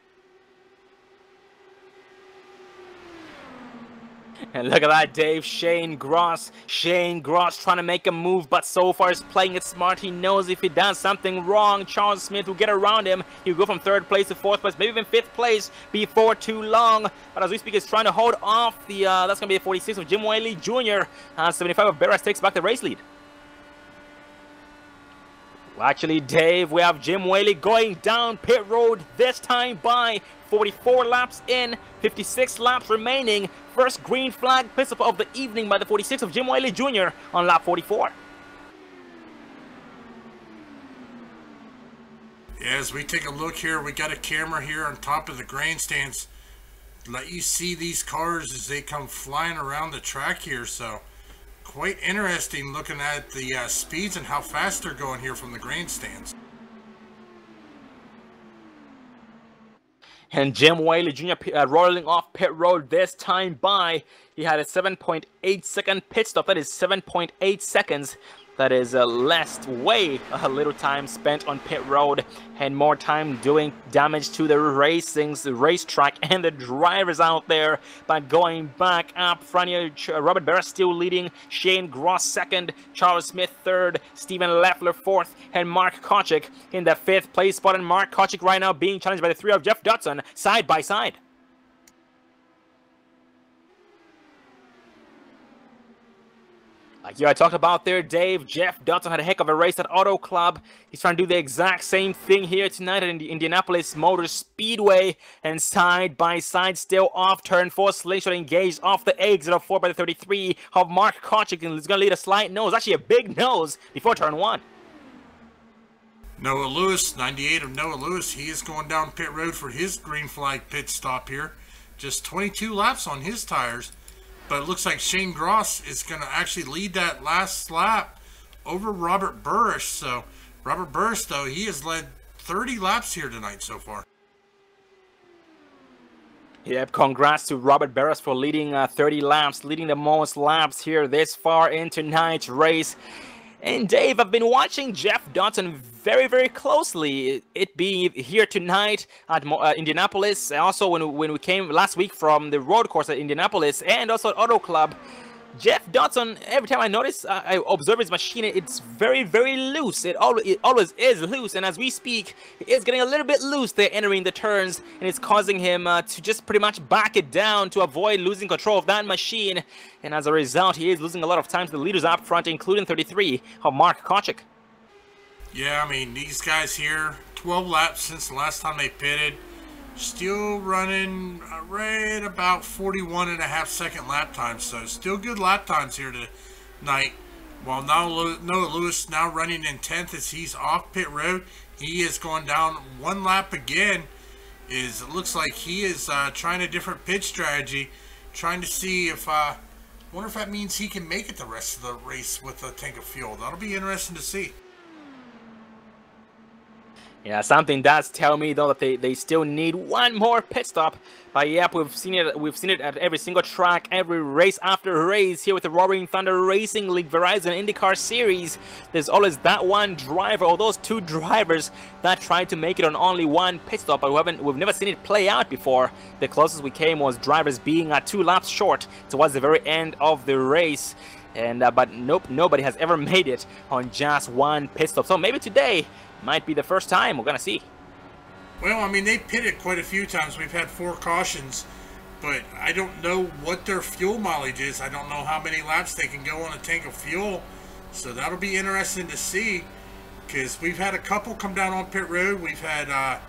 And look at that, Dave. Shane Gross trying to make a move, but so far is playing it smart. He knows if he does something wrong, Charles Smith will get around him. He'll go from 3rd place to 4th place, maybe even 5th place before too long. But as we speak, he's trying to hold off the, that's going to be the 46 of Jim Whaley Jr. 75 of Barras takes back the race lead. Well, actually, Dave, we have Jim Whaley going down pit road, this time by 44 laps in, 56 laps remaining. First green flag pit stop of the evening by the 46 of Jim Whaley Jr. on lap 44. Yeah, as we take a look here, we got a camera here on top of the grandstands. Let you see these cars as they come flying around the track here. So quite interesting looking at the speeds and how fast they're going here from the grandstands. And Jim Whaley Jr. rolling off pit road this time by. He had a 7.8 second pit stop. That is 7.8 seconds. That is way a little time spent on pit road and more time doing damage to the racetrack and the drivers out there. But going back up front here, Robert Barras still leading, Shane Gross 2nd, Charles Smith 3rd, Stephen Leffler 4th, and Mark Kochek in the 5th place spot. And Mark Kochek right now being challenged by the 3 of Jeff Dodson side by side. Like I talked about there, Dave, Jeff Dodson had a heck of a race at Auto Club. He's trying to do the exact same thing here tonight at the Indianapolis Motor Speedway. And side by side, still off turn 4, slingshot engaged off the exit of 4 by the 33 of Mark Kochek. And he's going to lead a slight nose, actually a big nose, before turn 1. Noah Lewis, 98 of Noah Lewis, he is going down pit road for his green flag pit stop here. Just 22 laps on his tires. But it looks like Shane Gross is going to actually lead that last lap over Robert Burris. So Robert Burris, though, he has led 30 laps here tonight so far. Yep, congrats to Robert Barras for leading 30 laps, leading the most laps here this far in tonight's race. And Dave, I've been watching Jeff Dodson very, very closely. It being here tonight at Indianapolis, also when we came last week from the road course at Indianapolis, and also at Auto Club. Jeff Dodson, every time I notice, I observe his machine, it's very, very loose. It always is loose, and as we speak, it's getting a little bit loose there entering the turns, and it's causing him to just pretty much back it down to avoid losing control of that machine. And as a result, he is losing a lot of time to the leaders up front, including 33 of Mark Kochik. Yeah, I mean, these guys here, 12 laps since the last time they pitted. Still running right about 41.5-second lap times, so still good lap times here tonight. While Noah Lewis now running in 10th as he's off pit road. He is going down one lap again. It looks like he is trying a different pit strategy, trying to see if wonder if that means he can make it the rest of the race with a tank of fuel. That'll be interesting to see. Yeah, something does tell me though that they still need one more pit stop. But yep, we've seen it at every single track, every race after race here with the Roaring Thunder Racing League Verizon IndyCar Series. There's always that one driver or those two drivers that try to make it on only one pit stop, but we've never seen it play out before. The closest we came was drivers being 2 laps short towards the very end of the race. And but nope, nobody has ever made it on just one pit stop. So maybe today might be the first time. We're gonna see. Well, I mean, they pitted quite a few times. We've had 4 cautions, but I don't know what their fuel mileage is. I don't know how many laps they can go on a tank of fuel. So that'll be interesting to see, because we've had a couple come down on pit road. We've had,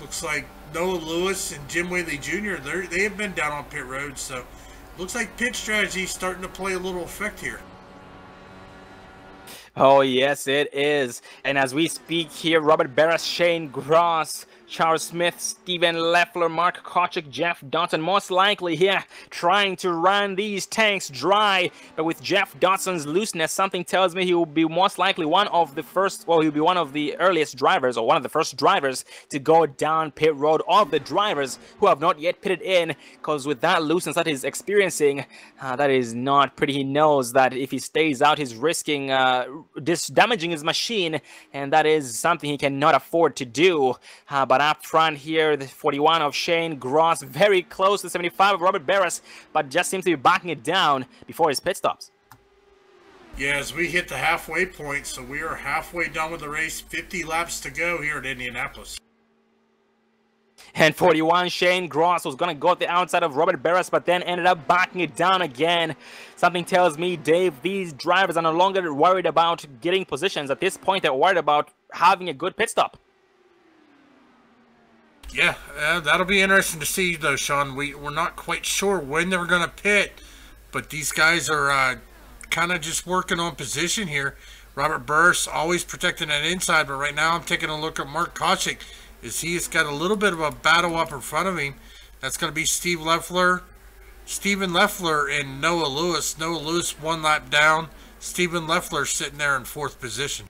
looks like Noah Lewis and Jim Whaley Jr. They have been down on pit road. So looks like pit strategy is starting to play a little effect here. Oh, yes, it is. And as we speak here, Robert Barras, Shane Gross, Charles Smith, Steven Leffler, Mark Kochik, Jeff Dodson, most likely here trying to run these tanks dry. But with Jeff Dodson's looseness, something tells me he will be most likely one of the first, well, he'll be one of the earliest drivers or one of the first drivers to go down pit road of the drivers who have not yet pitted in, because with that looseness that he's experiencing, that is not pretty. He knows that if he stays out, he's risking damaging his machine, and that is something he cannot afford to do. But up front here, the 41 of Shane Gross, very close to 75 of Robert Barras, but just seems to be backing it down before his pit stops. Yeah, as we hit the halfway point, so we are halfway done with the race, 50 laps to go here at Indianapolis. And 41, Shane Gross was going to go at the outside of Robert Barras, but then ended up backing it down again. Something tells me, Dave, these drivers are no longer worried about getting positions. At this point, they're worried about having a good pit stop. Yeah, that'll be interesting to see, though, Sean. We're not quite sure when they're going to pit, but these guys are kind of just working on position here. Robert Barras always protecting that inside, but right now I'm taking a look at Mark Kochik, as he's got a little bit of a battle up in front of him. That's going to be Steven Leffler, and Noah Lewis. Noah Lewis 1 lap down. Steven Leffler sitting there in 4th position.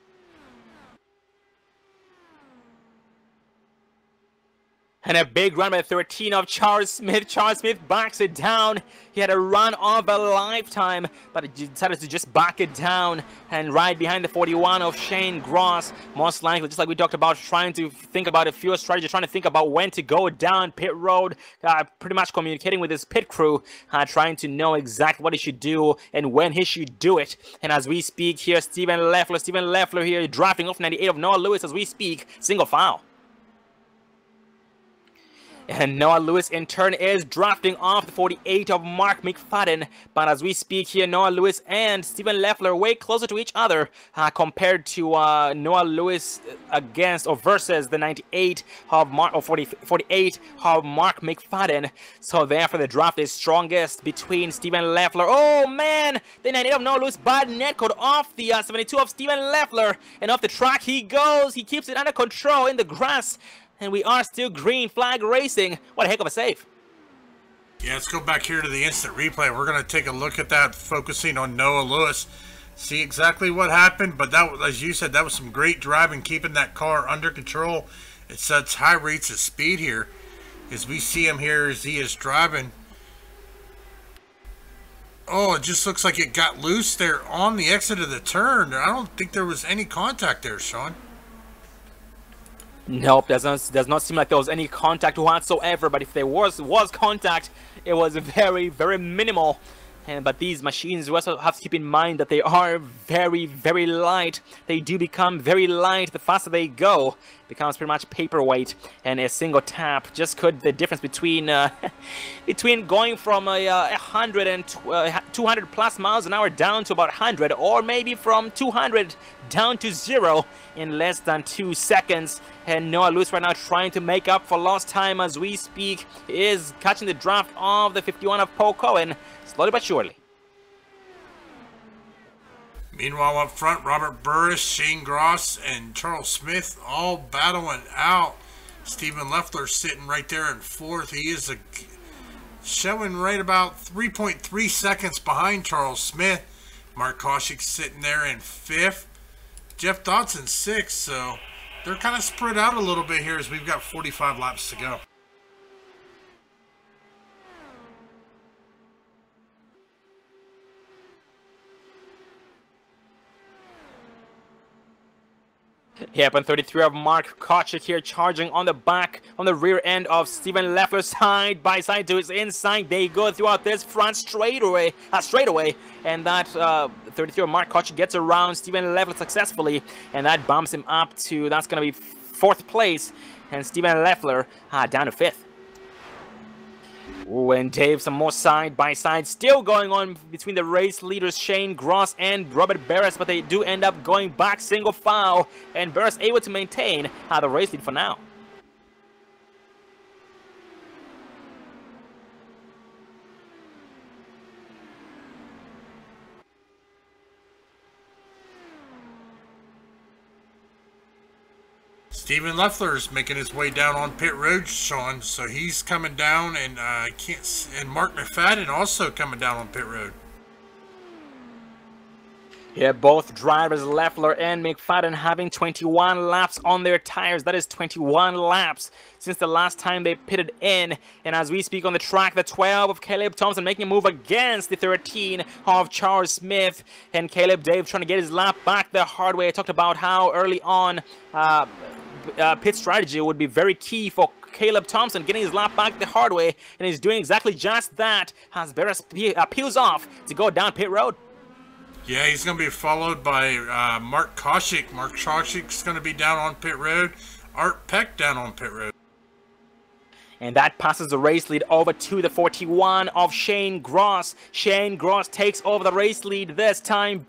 And a big run by 13 of Charles Smith. Charles Smith backs it down. He had a run of a lifetime, but he decided to just back it down and right behind the 41 of Shane Gross. Most likely, just like we talked about, trying to think about a fuel strategy, trying to think about when to go down pit road, pretty much communicating with his pit crew, trying to know exactly what he should do and when he should do it. And as we speak here, Steven Leffler here drafting off 98 of Noah Lewis as we speak, single file. And Noah Lewis in turn is drafting off the 48 of Mark McFadden. But as we speak here, Noah Lewis and Steven Leffler way closer to each other compared to Noah Lewis against or versus the 98 of Mark, or 48 of Mark McFadden. So therefore the draft is strongest between Steven Leffler. Oh man, the 98 of Noah Lewis, bad net code off the 72 of Steven Leffler. And off the track he goes. He keeps it under control in the grass. And we are still green flag racing. What a heck of a save. Yeah, let's go back here to the instant replay. We're going to take a look at that, focusing on Noah Lewis. See exactly what happened. But that, as you said, that was some great driving, keeping that car under control. It sets high rates of speed here. as we see him here as he is driving. Oh, it just looks like it got loose there on the exit of the turn. I don't think there was any contact there, Sean. Nope, does not seem like there was any contact whatsoever, but if there was contact, it was very, very minimal. But these machines, you also have to keep in mind that they are very, very light. They do become very light the faster they go. It becomes pretty much paperweight, and a single tap just could the difference between between going from 200 plus miles an hour down to about 100, or maybe from 200 down to 0 in less than 2 seconds. And Noah Lewis right now trying to make up for lost time as we speak. He is catching the draft of the 51 of Paul Cohen, slowly but surely. Meanwhile, up front, Robert Burris, Shane Gross, and Charles Smith all battling out. Stephen Leffler sitting right there in 4th. He is showing right about 3.3 seconds behind Charles Smith. Mark Koshik sitting there in 5th. Jeff Dodson 6th, so they're kind of spread out a little bit here as we've got 45 laps to go. Yep, and 33 of Mark Kochik here charging on the back, on the rear end of Stephen Leffler, side by side to his inside. They go throughout this front straightaway, and that 33 of Mark Kochik gets around Stephen Leffler successfully, and that bumps him up to, that's going to be 4th place, and Stephen Leffler down to 5th. Ooh, and Dave, some more side-by-side still going on between the race leaders Shane Gross and Robert Barris, but they do end up going back single file, and Barris able to maintain the race lead for now. Stephen Leffler is making his way down on pit road, Sean, so he's coming down, and and Mark McFadden also coming down on pit road. Yeah, both drivers, Leffler and McFadden, having 21 laps on their tires. That is 21 laps since the last time they pitted in. And as we speak on the track, the 12 of Caleb Thompson making a move against the 13 of Charles Smith. And Caleb Dave trying to get his lap back the hard way. I talked about how early on pit strategy would be very key for Caleb Thompson, getting his lap back the hard way, and he's doing exactly just that as Barris peels off to go down pit road. Yeah, he's going to be followed by Mark Koshik. Mark Koshik's going to be down on pit road. Art Peck down on pit road. And that passes the race lead over to the 41 of Shane Gross. Shane Gross takes over the race lead this time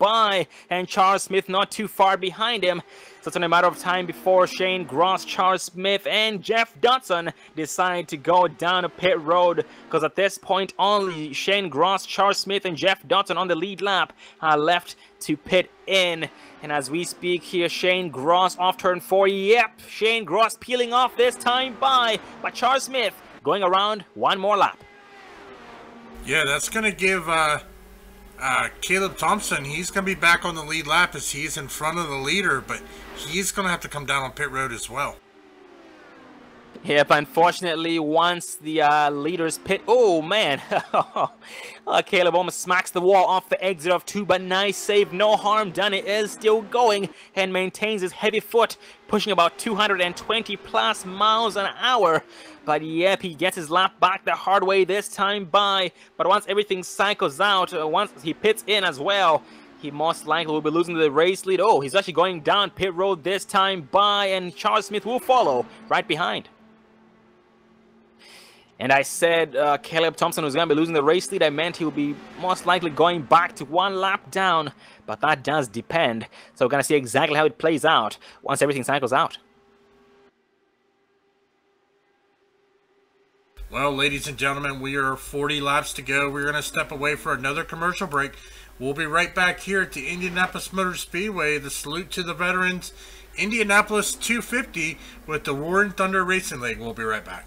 and Charles Smith not too far behind him. So it's only a matter of time before Shane Gross, Charles Smith, and Jeff Dodson decide to go down a pit road. Because at this point, only Shane Gross, Charles Smith, and Jeff Dodson on the lead lap are left to pit in. And as we speak here, Shane Gross off turn 4. Yep, Shane Gross peeling off this time but Charles Smith going around one more lap. Yeah, that's going to give Caleb Thompson, he's going to be back on the lead lap as he's in front of the leader, but he's going to have to come down on pit road as well. Yep, unfortunately, once the leaders pit... Oh, man. Caleb almost smacks the wall off the exit of 2, but nice save. No harm done. It is still going and maintains his heavy foot, pushing about 220 plus miles an hour. But yep, he gets his lap back the hard way this time But once everything cycles out, once he pits in as well, he most likely will be losing the race lead. Oh, he's actually going down pit road this time and Charles Smith will follow right behind. And I said Caleb Thompson was going to be losing the race lead. I meant he will be most likely going back to one lap down. But that does depend. So we're going to see exactly how it plays out once everything cycles out. Well, ladies and gentlemen, we are 40 laps to go. We're going to step away for another commercial break. We'll be right back here at the Indianapolis Motor Speedway. The salute to the veterans. Indianapolis 250 with the Roarin Thunder Racing League. We'll be right back.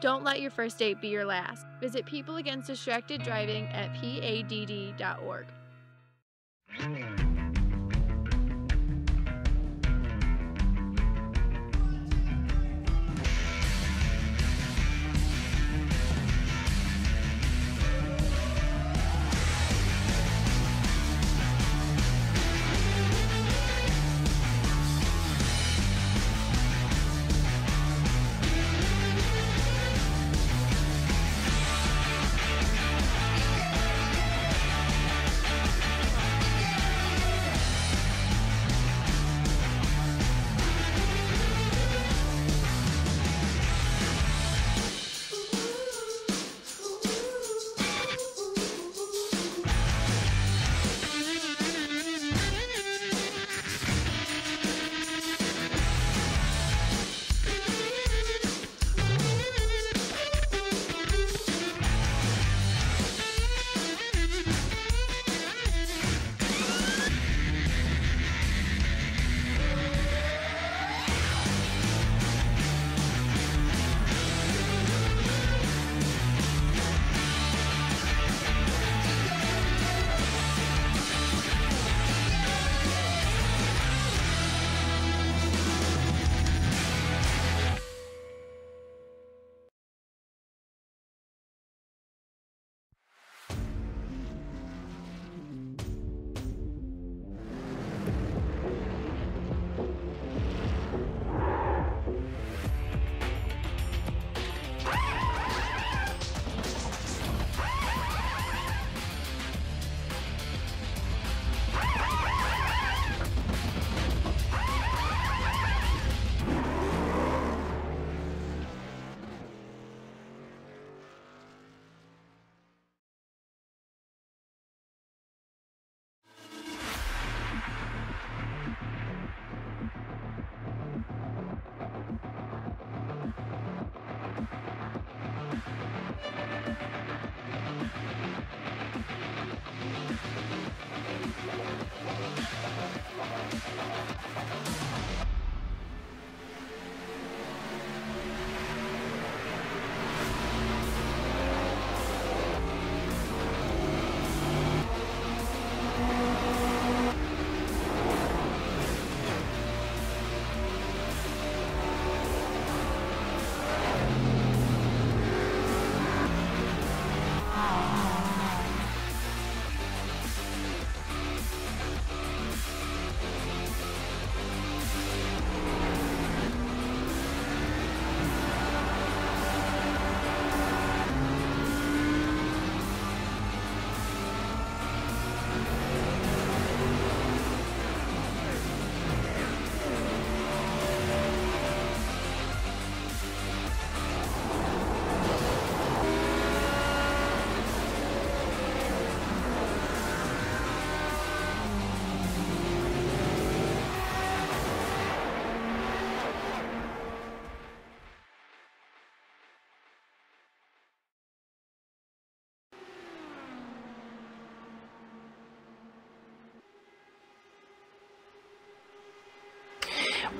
Don't let your first date be your last. Visit People Against Distracted Driving at PADD.org.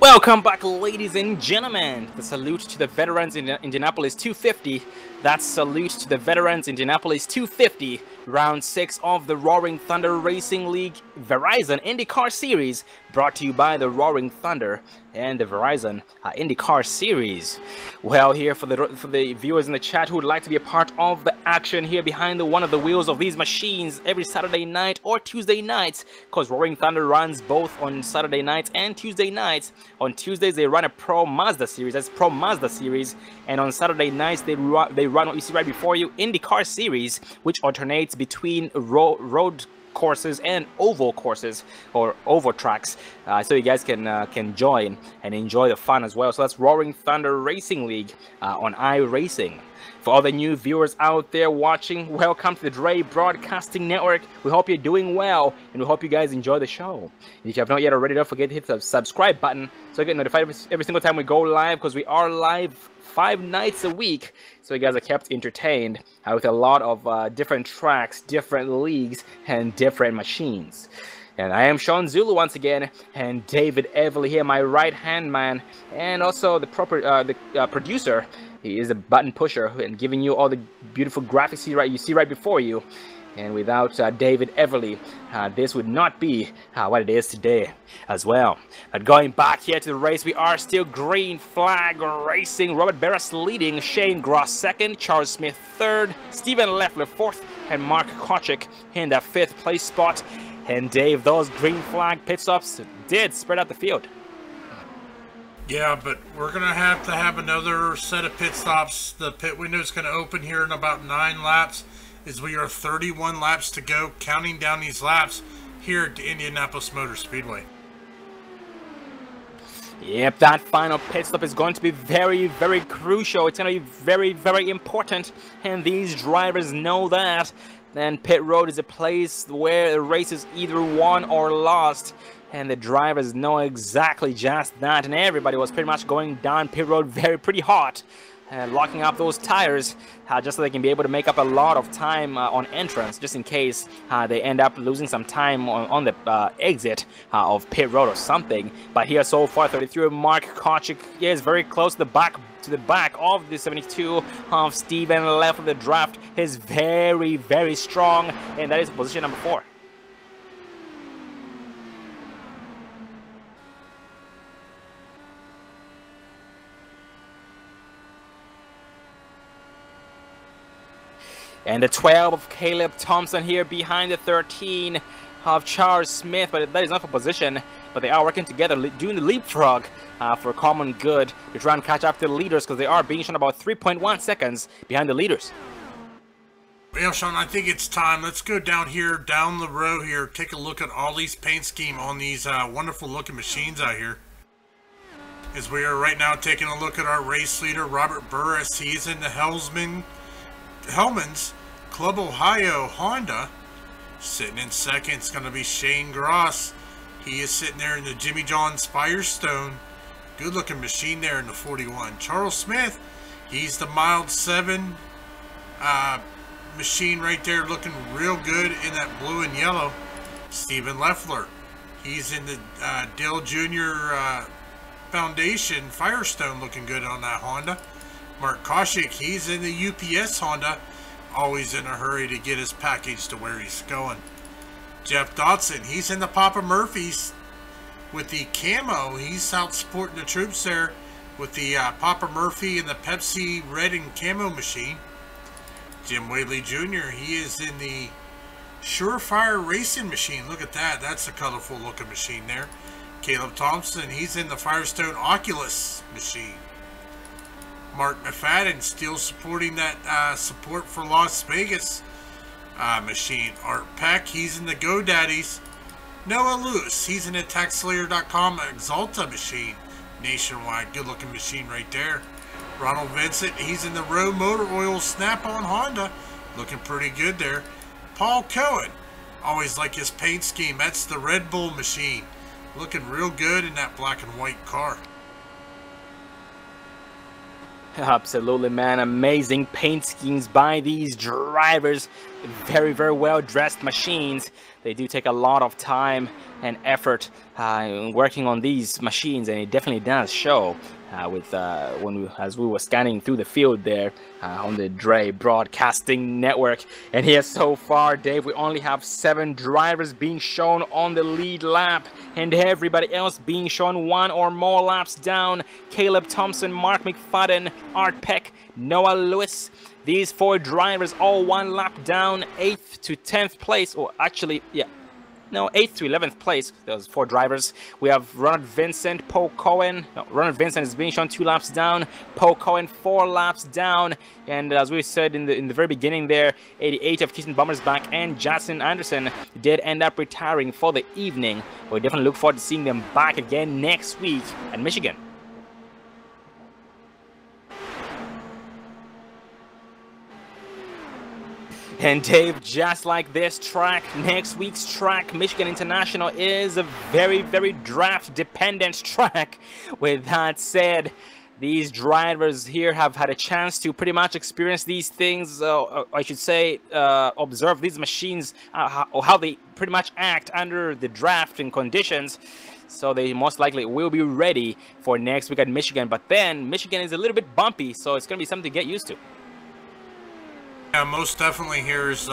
Welcome back, ladies and gentlemen. The salute to the veterans in Indianapolis 250. That's salute to the veterans Indianapolis 250. Round 6 of the Roaring Thunder Racing League Verizon IndyCar Series, brought to you by the Roaring Thunder and the Verizon IndyCar Series. Well, here for the viewers in the chat who would like to be a part of the action here behind one of the wheels of these machines every Saturday night or Tuesday nights, because Roaring Thunder runs both on Saturday nights and Tuesday nights. On Tuesdays they run a Pro Mazda Series, that's Pro Mazda Series, and on Saturday nights they run what you see right before you, IndyCar Series, which alternates between road courses and oval courses or oval tracks, so you guys can join and enjoy the fun as well. So that's Roaring Thunder Racing League on iRacing. For all the new viewers out there watching, welcome to the Dre Broadcasting Network. We hope you're doing well, and we hope you guys enjoy the show. If you have not yet already, don't forget to hit the subscribe button so you get notified every single time we go live, because we are live 5 nights a week, so you guys are kept entertained with a lot of different tracks, different leagues, and different machines. And I am Sean Zulu once again, and David Everly here, my right-hand man, and also the producer, He is a button pusher and giving you all the beautiful graphics you see right before you. And without David Everly, this would not be what it is today as well. Going back here to the race, we are still green flag racing. Robert Barras leading, Shane Gross second, Charles Smith third, Stephen Leffler fourth, and Mark Kochik in the fifth place spot. And Dave, those green flag pit stops did spread out the field. Yeah, but we're going to have another set of pit stops. The pit window is going to open here in about 9 laps, as we are 31 laps to go, counting down these laps here at the Indianapolis Motor Speedway. Yep, that final pit stop is going to be very, very crucial. It's going to be very, very important, and these drivers know that. Then pit road is a place where the race is either won or lost, and the drivers know exactly just that. And everybody was pretty much going down pit road pretty hot, locking up those tires just so they can be able to make up a lot of time on entrance, just in case they end up losing some time on the exit of pit road or something. But here so far, 33, Mark Kochik is very close to the back of the 72 of Stephen Leffler. The draft is very, very strong, and that is position number 4. And the 12 of Caleb Thompson here behind the 13 of Charles Smith, but that is not for position. But they are working together, doing the leapfrog for common good to try and catch up to the leaders, because they are being shown about 3.1 seconds behind the leaders. Well, Sean, I think it's time. Let's go down the row here, take a look at all these paint scheme on these wonderful looking machines out here. As we are right now taking a look at our race leader, Robert Burris. He's in the Hellman's Club Ohio Honda. Sitting in second, it's going to be Shane Gross. He is sitting there in the Jimmy John's Firestone. Good looking machine there in the 41. Charles Smith, he's the Mild 7 machine right there, looking real good in that blue and yellow. Stephen Leffler, he's in the Dale Jr. Foundation Firestone, looking good on that Honda. Mark Kochik, he's in the UPS Honda, always in a hurry to get his package to where he's going. Jeff Dotson, he's in the Papa Murphy's with the camo. He's out supporting the troops there with the Papa Murphy and the Pepsi red and camo machine. Jim Whaley Jr., he is in the Surefire Racing machine. Look at that. That's a colorful looking machine there. Caleb Thompson, he's in the Firestone Oculus machine. Mark McFadden still supporting that support for Las Vegas machine. Art Peck, he's in the GoDaddies. Noah Lewis, he's in the TaxSlayer.com Exalta machine. Nationwide, good looking machine right there. Ronald Vincent, he's in the Rowe Motor Oil Snap-on Honda. Looking pretty good there. Paul Cohen, always like his paint scheme. That's the Red Bull machine. Looking real good in that black and white car. Absolutely, man. Amazing paint schemes by these drivers. Very, very well dressed machines. They do take a lot of time and effort working on these machines, and it definitely does show as we were scanning through the field there on the Dre Broadcasting Network. And here so far, Dave, we only have 7 drivers being shown on the lead lap, and everybody else being shown 1 or more laps down. Caleb Thompson, Mark McFadden, Art Peck, Noah Lewis. These 4 drivers all 1 lap down, 8th to 10th place, or actually, yeah, no, 8th to 11th place. Those 4 drivers. We have Ronald Vincent, Paul Cohen. No, Ronald Vincent is being shown 2 laps down. Paul Cohen 4 laps down. And as we said in the very beginning there, 88 of Keaton Bummersback and Jackson Anderson did end up retiring for the evening. We definitely look forward to seeing them back again next week at Michigan. And Dave, just like this track, next week's track, Michigan International, is a very, very draft-dependent track. With that said, these drivers here have had a chance to pretty much experience these things, I should say, observe these machines, how they pretty much act under the draft and conditions. so they most likely will be ready for next week at Michigan. But then Michigan is a little bit bumpy, so it's going to be something to get used to. Yeah, most definitely. Here's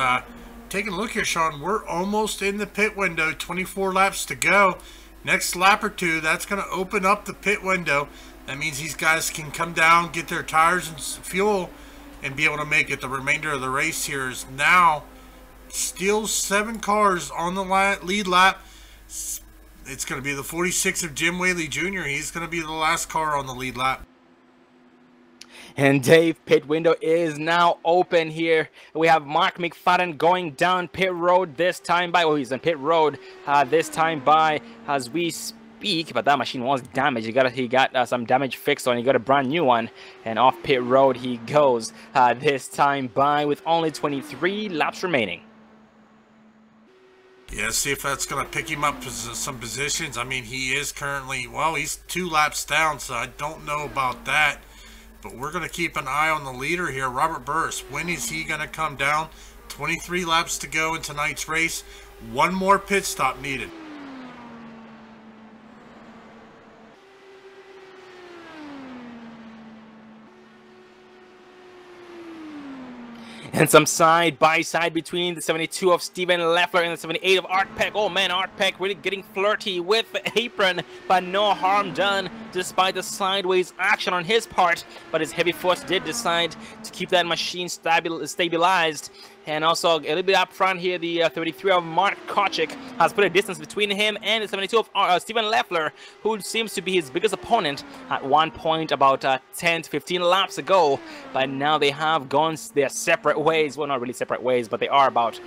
taking a look here, Sean. We're almost in the pit window. 24 laps to go. Next lap or two, that's going to open up the pit window. That means these guys can come down, get their tires and fuel, and be able to make it. The remainder of the race here is now still 7 cars on the lead lap. It's going to be the 46 of Jim Whaley Jr. He's going to be the last car on the lead lap. And Dave, pit window is now open here. We have Mark McFadden going down pit road this time by, he's on pit road this time by as we speak, but that machine was damaged. He got some damage fixed on. He got a brand new one, and off pit road he goes this time by with only 23 laps remaining. Yeah, see if that's going to pick him up some positions. I mean, he is currently, well, he's 2 laps down, so I don't know about that. But we're going to keep an eye on the leader here, Robert Burris. When is he going to come down? 23 laps to go in tonight's race. 1 more pit stop needed. And some side-by-side between the 72 of Steven Leffler and the 78 of Art Peck. Oh man, Art Peck really getting flirty with the apron, but no harm done despite the sideways action on his part. But his heavy foot did decide to keep that machine stabilized. And also a little bit up front here, the 33 of Mark Kochik has put a distance between him and the 72 of Steven Leffler, who seems to be his biggest opponent at one point about 10 to 15 laps ago. But now they have gone their separate ways. Well, not really separate ways, but they are about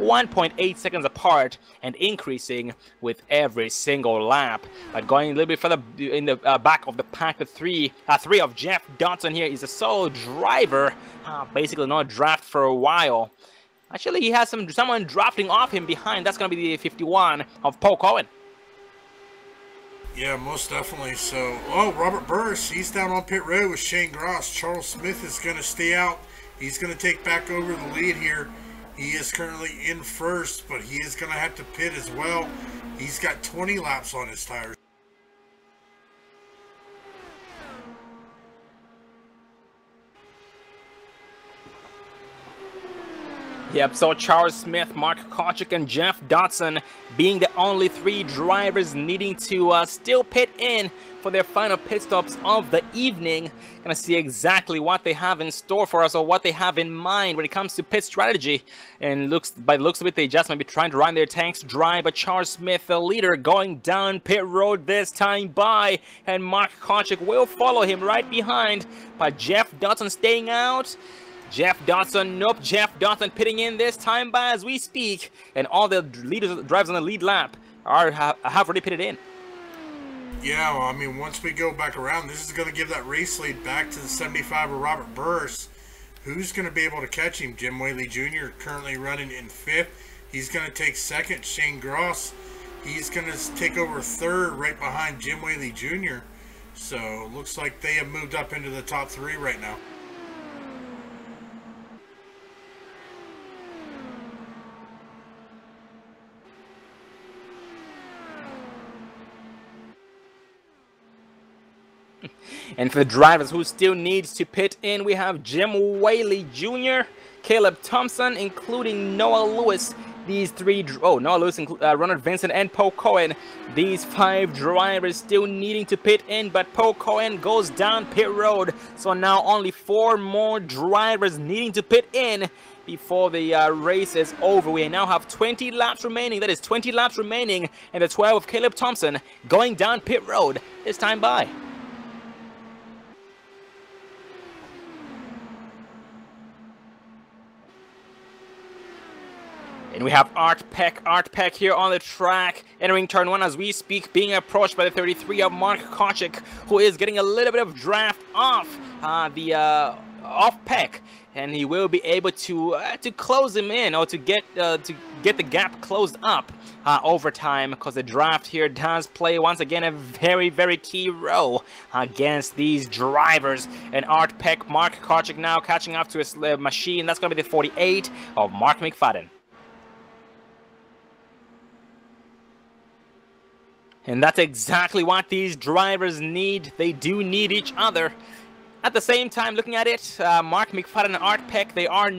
1.8 seconds apart and increasing with every single lap. But going a little bit further in the back of the pack, the three of Jeff Dodson here is a solo driver, basically not draft for a while. Actually, he has someone drafting off him behind. That's going to be the 51 of Paul Cohen. Yeah, most definitely. So, Robert Burris, he's down on pit road with Shane Gross. Charles Smith is going to stay out. He's going to take back over the lead here. He is currently in first, but he is going to have to pit as well. He's got 20 laps on his tires. Yep, so Charles Smith, Mark Kochik, and Jeff Dodson being the only 3 drivers needing to still pit in for their final pit stops of the evening. Gonna see exactly what they have in store for us, or what they have in mind when it comes to pit strategy. And by the looks of it, they just might be trying to run their tanks dry. But Charles Smith, the leader, going down pit road this time by, and Mark Kochik will follow him right behind. But Jeff Dodson staying out. Jeff Dodson, nope, Jeff Dodson pitting in this time by as we speak, and all the drivers on the lead lap have already pitted in. Yeah, well, I mean, once we go back around, this is going to give that race lead back to the 75 of Robert Burris. Who's going to be able to catch him? Jim Whaley Jr. currently running in 5th. He's going to take 2nd. Shane Gross, he's going to take over 3rd right behind Jim Whaley Jr. So, looks like they have moved up into the top 3 right now. And for the drivers who still needs to pit in, we have Jim Whaley Jr., Caleb Thompson, including Noah Lewis. These 3, Noah Lewis, Ronald Vincent, and Paul Cohen. These 5 drivers still needing to pit in, but Paul Cohen goes down pit road. So now only 4 more drivers needing to pit in before the race is over. We now have 20 laps remaining. That is 20 laps remaining, and the 12 of Caleb Thompson going down pit road this time by. And we have Art Peck here on the track, entering turn 1 as we speak, being approached by the 33 of Mark Kochik, who is getting a little bit of draft off off Peck, and he will be able to close him in, or to get the gap closed up over time, because the draft here does play once again a very, very key role against these drivers. And Art Peck, Mark Kochik now catching up to his machine. That's going to be the 48 of Mark McFadden. And that's exactly what these drivers need. They do need each other. At the same time, looking at it, Mark McFadden and Art Peck, they are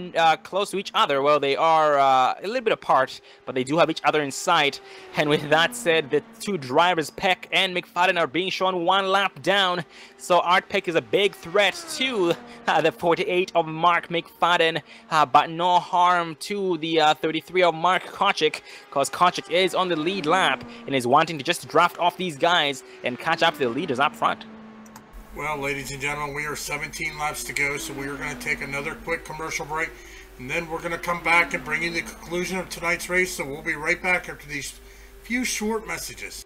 close to each other. Well, they are a little bit apart, but they do have each other in sight. And with that said, the two drivers, Peck and McFadden, are being shown one lap down. So Art Peck is a big threat to the 48 of Mark McFadden, but no harm to the 33 of Mark Kochik, because Kochik is on the lead lap and is wanting to just draft off these guys and catch up to the leaders up front. Well, ladies and gentlemen, we are 17 laps to go, so we are going to take another quick commercial break, and then we're going to come back and bring you the conclusion of tonight's race, so we'll be right back after these few short messages.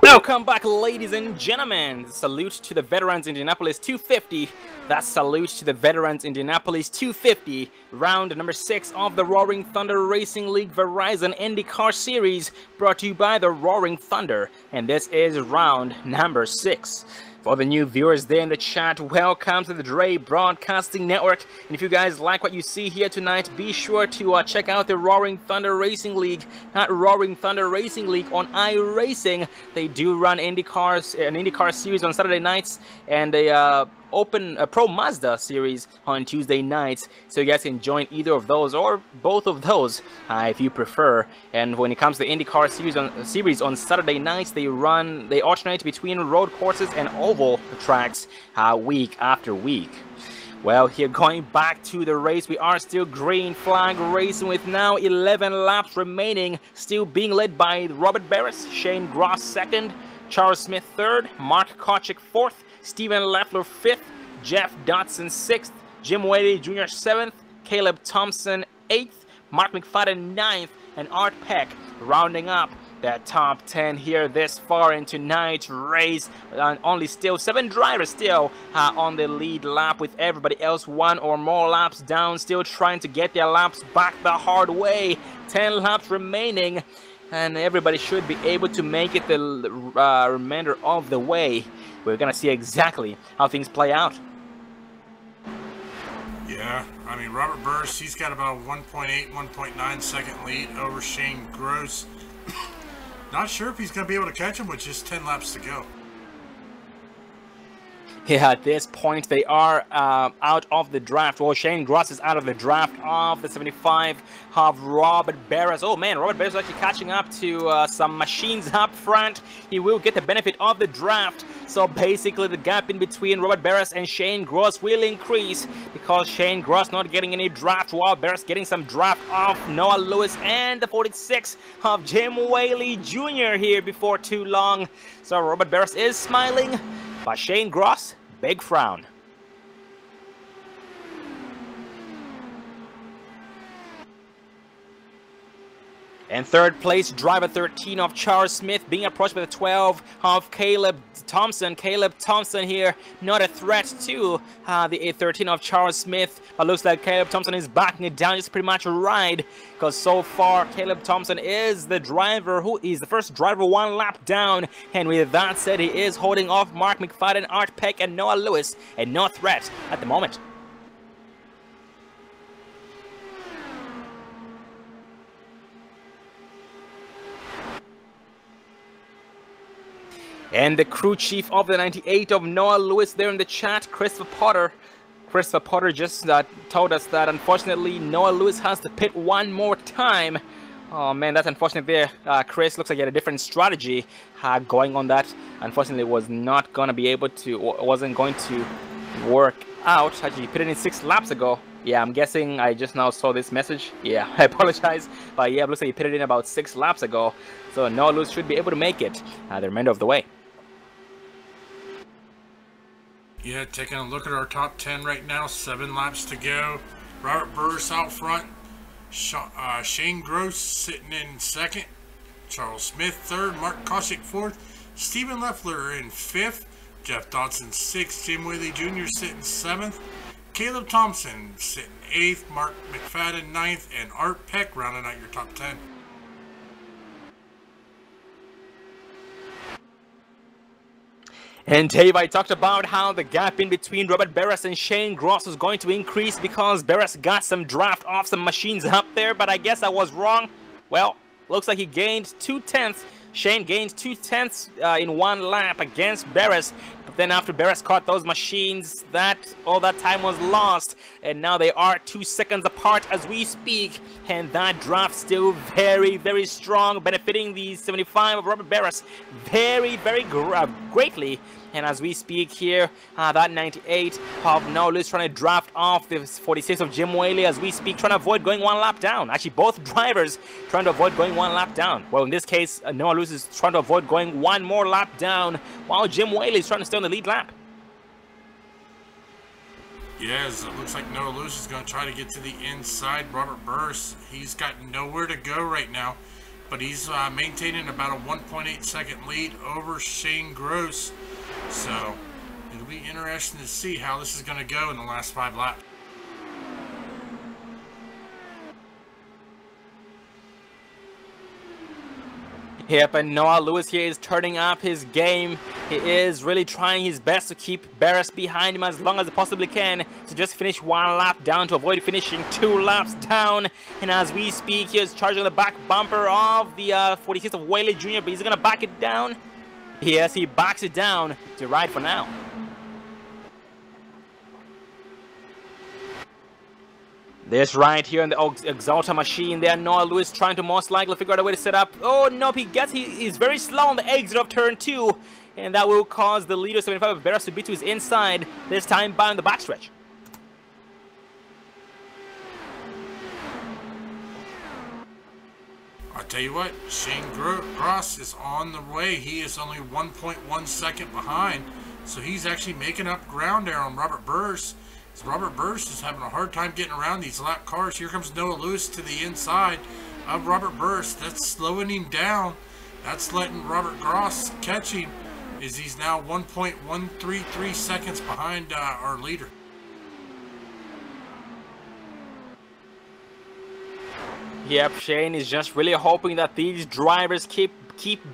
Welcome back, ladies and gentlemen. Salute to the veterans Indianapolis 250. That's salute to the veterans Indianapolis 250. Round number 6 of the Roaring Thunder Racing League Verizon IndyCar Series, brought to you by the Roaring Thunder. And this is round number 6. For the new viewers there in the chat, welcome to the Dre Broadcasting Network. And if you guys like what you see here tonight, be sure to check out the Roaring Thunder Racing League at Roaring Thunder Racing League on iRacing. They do run an IndyCar series on Saturday nights, and a Pro Mazda series on Tuesday nights, so you guys can join either of those or both of those if you prefer. And when it comes to the IndyCar series on Saturday nights, they alternate between road courses and oval tracks week after week. Well, here going back to the race, we are still green flag racing with now 11 laps remaining, still being led by Robert Barris, Shane Gross second, Charles Smith 3rd, Mark Kochik 4th, Steven Leffler 5th, Jeff Dodson 6th, Jim Whaley Jr. 7th, Caleb Thompson 8th, Mark McFadden 9th, and Art Peck rounding up that top 10 here this far in tonight's race. Only still 7 drivers still on the lead lap, with everybody else 1 or more laps down, still trying to get their laps back the hard way. 10 laps remaining, and everybody should be able to make it the remainder of the way. We're gonna see exactly how things play out. Yeah, I mean, Robert Burris, he's got about 1.8, 1.9 second lead over Shane Gross. Not sure if he's going to be able to catch him with just 10 laps to go. Yeah, at this point, they are out of the draft. Well, Shane Gross is out of the draft of the 75 of Robert Barris. Oh, man, Robert Barris is actually catching up to some machines up front. He will get the benefit of the draft. So basically, the gap in between Robert Barris and Shane Gross will increase because Shane Gross not getting any draft, while Barris getting some draft of Noah Lewis and the 46 of Jim Whaley Jr. here before too long. So Robert Barris is smiling, but Shane Gross, big frown. And third place, driver 13 of Charles Smith, being approached by the 12 of Caleb Thompson. Caleb Thompson here, not a threat to the 13 of Charles Smith. But looks like Caleb Thompson is backing it down just pretty much a ride. Because so far, Caleb Thompson is the driver who is the first driver 1 lap down. And with that said, he is holding off Mark McFadden, Art Peck, and Noah Lewis. And no threat at the moment. And the crew chief of the 98 of Noah Lewis there in the chat, Christopher Potter. Christopher Potter just told us that unfortunately Noah Lewis has to pit 1 more time. Oh man, that's unfortunate there. Chris, looks like he had a different strategy going on that. Unfortunately, was not going to be able to, wasn't going to work out. Actually, he pitted in 6 laps ago. Yeah, I'm guessing I just now saw this message. Yeah, I apologize. But yeah, it looks like he pitted in about 6 laps ago. So Noah Lewis should be able to make it the remainder of the way. Yeah, taking a look at our top 10 right now, 7 laps to go. Robert Burris out front. Shane Gross sitting in 2nd. Charles Smith 3rd. Mark Kochik 4th. Steven Leffler in 5th. Jeff Dodson 6th. Jim Whaley Jr. sitting 7th. Caleb Thompson sitting 8th. Mark McFadden 9th. And Art Peck rounding out your top 10. And Dave, I talked about how the gap in between Robert Barris and Shane Gross was going to increase because Barris got some draft off some machines up there, but I guess I was wrong. Well, looks like he gained 2/10. Shane gained 2/10 in 1 lap against Barris. But then after Barris caught those machines, all that time was lost. And now they are 2 seconds apart as we speak. And that draft still very, very strong, benefiting the 75 of Robert Barris very, very greatly. And as we speak here, that 98 of Noah Lewis trying to draft off the 46 of Jim Whaley as we speak, trying to avoid going 1 lap down. Actually, both drivers trying to avoid going 1 lap down. Well, in this case, Noah Lewis is trying to avoid going 1 more lap down, while Jim Whaley is trying to stay on the lead lap. Yes, it looks like Noah Lewis is going to try to get to the inside. Robert Burris, he's got nowhere to go right now, but he's maintaining about a 1.8 second lead over Shane Gross. So it'll be interesting to see how this is going to go in the last 5 laps. Yep, and Noah Lewis here is turning up his game. He is really trying his best to keep Barris behind him as long as he possibly can to just finish 1 lap down to avoid finishing 2 laps down. And as we speak, he is charging the back bumper of the 46 of Whaley Jr., but he's going to back it down. Yes, he backs it down to ride for now. This right here in the Exalta machine there, Noah Lewis trying to most likely figure out a way to set up. Oh, nope, he's very slow on the exit of turn 2. And that will cause the leader 75 of Barris to be to his inside, this time by on the backstretch. I tell you what, Shane Gross is on the way. He is only 1.1 second behind, so he's actually making up ground there on Robert Burris. Robert Burris is having a hard time getting around these lap cars. Here comes Noah Lewis to the inside of Robert Burris. That's slowing him down. That's letting Robert Gross catch him, as he's now 1.133 seconds behind our leader. Yep, Shane is just really hoping that these drivers keep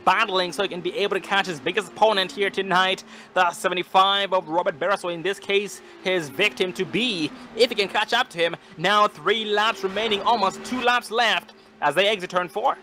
battling so he can be able to catch his biggest opponent here tonight, the 75 of Robert Barra. So in this case, his victim to be, if he can catch up to him. Now 3 laps remaining, almost 2 laps left as they exit turn 4.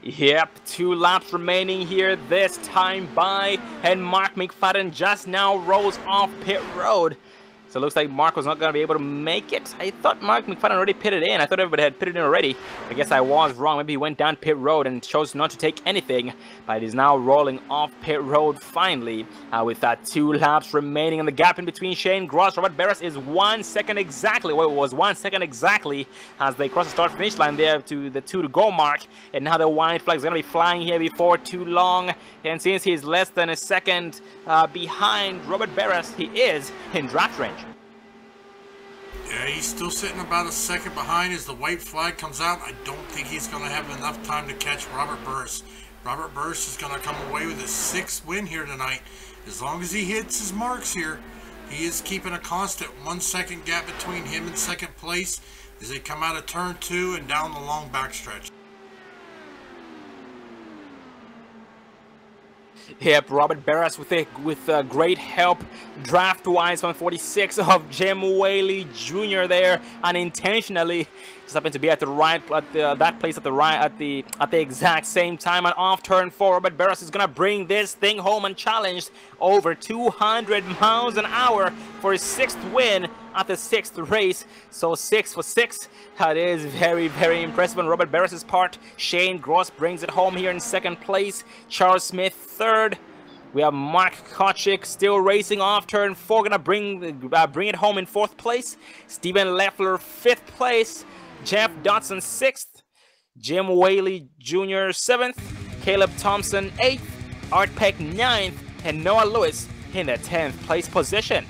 Yep, 2 laps remaining here this time by, and Mark McFadden just now rolls off pit road. So it looks like Mark was not going to be able to make it. I thought Mark McFadden already pitted in. I thought everybody had pitted in already. I guess I was wrong. Maybe he went down pit road and chose not to take anything. But he's now rolling off pit road finally. With that 2 laps remaining, and the gap in between Shane Gross, Robert Barris is 1 second exactly. Well, it was 1 second exactly as they cross the start-finish line there to the 2 to go mark. And now the white flag is going to be flying here before too long. And since he's less than a second behind Robert Barris, he is in draft range. Yeah, he's still sitting about a second behind as the white flag comes out. I don't think he's going to have enough time to catch Robert Burris. Robert Burris is going to come away with his 6th win here tonight. As long as he hits his marks here, he is keeping a constant 1 second gap between him and second place as they come out of turn 2 and down the long backstretch. Yep, Robert Barris with great help draft-wise from 46 of Jim Whaley Jr. there, unintentionally just happened to be at the right that place at the exact same time. And off turn 4, Robert Barris is gonna bring this thing home unchallenged, over 200 miles an hour for his 6th win at the 6th race. So 6 for 6. That is very, very impressive on Robert Barris's part. Shane Gross brings it home here in 2nd place. Charles Smith 3rd. We have Mark Kochik still racing off turn 4, gonna bring it home in 4th place. Stephen Leffler 5th place. Jeff Dodson 6th. Jim Whaley Jr. 7th. Caleb Thompson 8th. Art Peck 9th. And Noah Lewis in the 10th place position.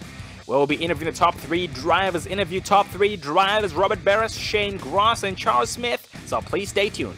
We'll be interviewing the top 3 drivers. Interview top 3 drivers: Robert Barris, Shane Gross, and Charles Smith. So please stay tuned.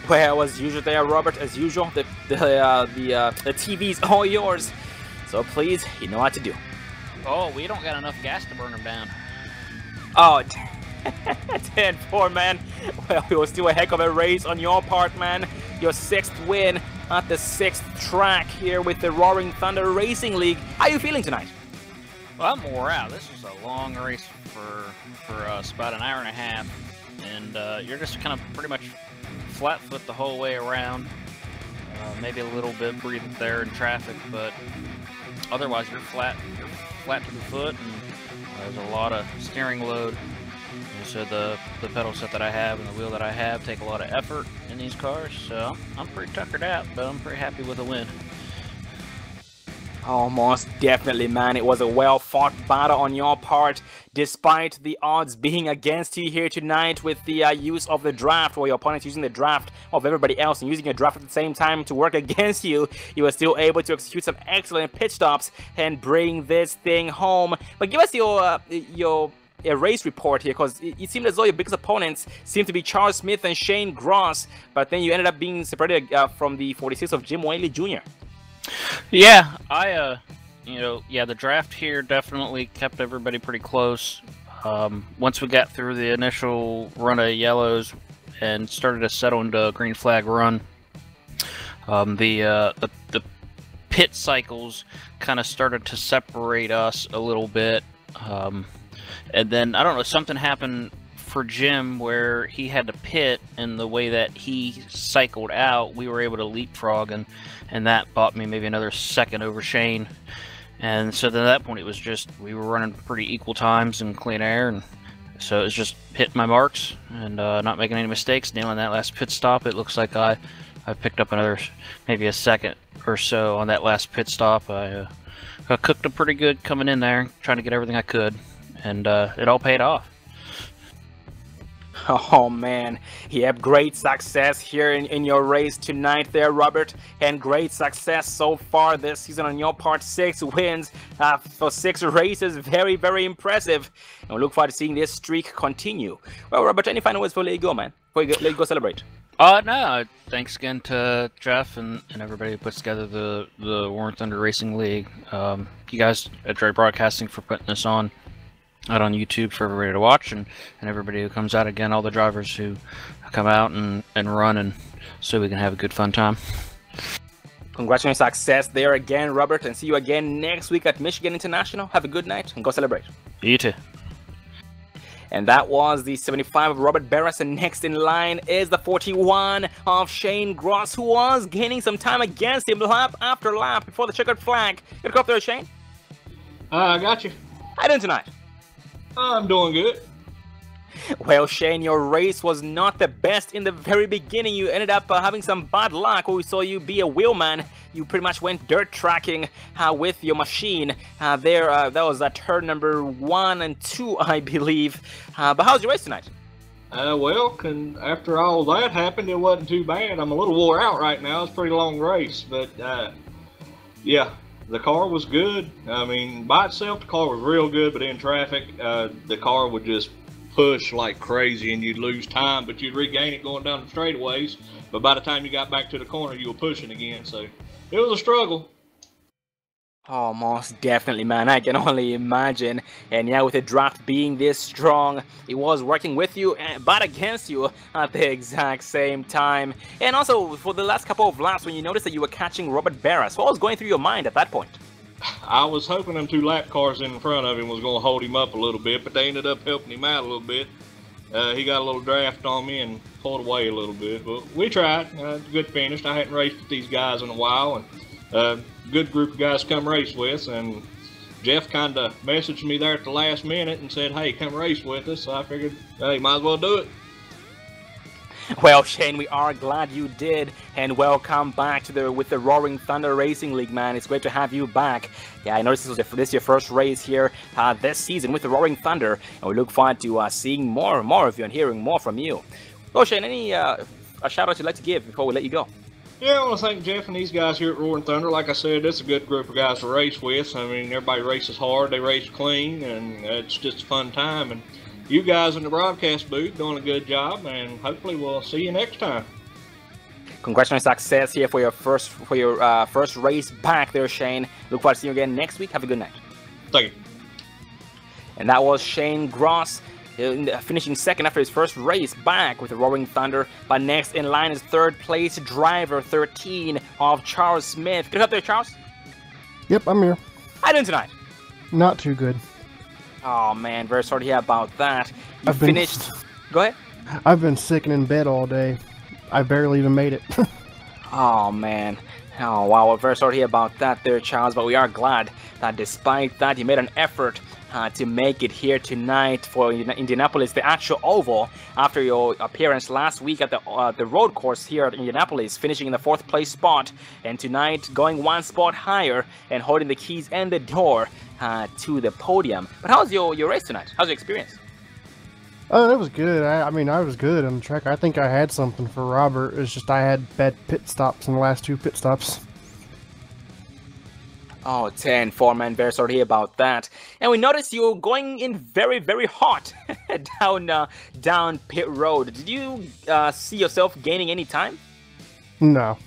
Well, as usual there, Robert, as usual, the TV's all yours. So please, you know what to do. Oh, we don't got enough gas to burn them down. Oh, 10-4, man. Well, it was still a heck of a race on your part, man. Your 6th win at the 6th track here with the Roaring Thunder Racing League. How are you feeling tonight? Well, I'm wore out. This was a long race for us, about an hour and a half. And you're just kind of pretty much flat foot the whole way around. Maybe a little bit breathing there in traffic, but otherwise you're flat to the foot, and there's a lot of steering load. And so the pedal set that I have and the wheel that I have take a lot of effort in these cars, so I'm pretty tuckered out, but I'm pretty happy with the win. Oh, most definitely, man. It was a well-fought battle on your part, despite the odds being against you here tonight with the use of the draft, or your opponents using the draft of everybody else and using a draft at the same time to work against you. You were still able to execute some excellent pit stops and bring this thing home. But give us your race report here, because it seemed as though your biggest opponents seemed to be Charles Smith and Shane Gross, but then you ended up being separated from the 46 of Jim Whaley Jr. Yeah, I you know, yeah, the draft here definitely kept everybody pretty close. Once we got through the initial run of yellows and started to settle into a green flag run, the pit cycles kind of started to separate us a little bit. And then, I don't know, something happened for Jim where he had to pit, and the way that he cycled out, we were able to leapfrog, and that bought me maybe another second over Shane. And so then at that point, it was just, we were running pretty equal times in clean air, and so it was just hitting my marks and not making any mistakes, nailing that last pit stop. It looks like I picked up another, maybe a second or so on that last pit stop. I cooked them pretty good coming in there, trying to get everything I could, and it all paid off. Oh man, yep, great success here in your race tonight there, Robert, and great success so far this season on your part. 6 wins for 6 races, very, very impressive, and we look forward to seeing this streak continue. Well, Robert, any final words before you go, man? Before you let you go celebrate? No, thanks again to Jeff and everybody who puts together the Roarin Thunder Racing League. You guys at Dre Broadcasting for putting this on out on YouTube for everybody to watch, and everybody who comes out, again, all the drivers who come out and run, and so we can have a good fun time. Congrats on your success there again, Robert, and see you again next week at Michigan International. Have a good night and go celebrate. You too. And that was the 75 of Robert Barras, and next in line is the 41 of Shane Gross, who was gaining some time against him lap after lap before the checkered flag. Good go up there, Shane. I got you. How you doing tonight? I'm doing good. Well, Shane, your race was not the best in the very beginning. You ended up having some bad luck when we saw you be a wheelman. You pretty much went dirt tracking with your machine. That was turn number 1 and 2, I believe. But how's your race tonight? Well, after all that happened, it wasn't too bad. I'm a little wore out right now. It's a pretty long race, but yeah. The car was good. I mean, by itself, the car was real good, but in traffic, the car would just push like crazy, and you'd lose time, but you'd regain it going down the straightaways. But by the time you got back to the corner, you were pushing again, so it was a struggle. Oh, most definitely, man. I can only imagine. And yeah, with the draft being this strong, it was working with you, but against you at the exact same time. And also, for the last couple of laps, when you noticed that you were catching Robert Barras, what was going through your mind at that point? I was hoping them 2 lap cars in front of him was going to hold him up a little bit, but they ended up helping him out a little bit. He got a little draft on me and pulled away a little bit, but we tried. Good finish. I hadn't raced with these guys in a while, and good group of guys to come race with, and Jeff kind of messaged me there at the last minute and said, hey, come race with us. So I figured, hey, might as well do it. Well, Shane, we are glad you did, and welcome back to with the Roaring Thunder Racing League, man. It's great to have you back. Yeah, I noticed this is your first race here this season with the Roaring Thunder, and we look forward to seeing more of you and hearing more from you. Well, Shane, any a shout-out you'd like to give before we let you go? Yeah, I want to thank Jeff and these guys here at Roaring Thunder. Like I said, it's a good group of guys to race with. I mean, everybody races hard, they race clean, and it's just a fun time. And you guys in the broadcast booth doing a good job, and hopefully we'll see you next time. Congrats on your success here for your first race back there, Shane. Look forward to seeing you again next week. Have a good night. Thank you. And that was Shane Gross, finishing second after his first race back with the Roaring Thunder. But next in line is third place driver 13 of Charles Smith. Get up there, Charles. Yep, I'm here. How you doing tonight? Not too good. Oh man, very sorry to hear about that. You finished. Go ahead. I've been sick and in bed all day. I barely even made it. Oh man. Oh wow, we're very sorry to hear about that there, Charles, but we are glad that despite that you made an effort to make it here tonight for Indianapolis, the actual oval, after your appearance last week at the road course here at Indianapolis, finishing in the 4th place spot, and tonight going 1 spot higher and holding the keys and the door to the podium. But how's your race tonight? How's your experience? Oh, that was good. I mean, I was good on the track. I think I had something for Robert. It's just I had bad pit stops in the last 2 pit stops. Oh, 10-4, man. Very sorry to hear about that. And we noticed you going in very, very hot down pit road. Did you see yourself gaining any time? No.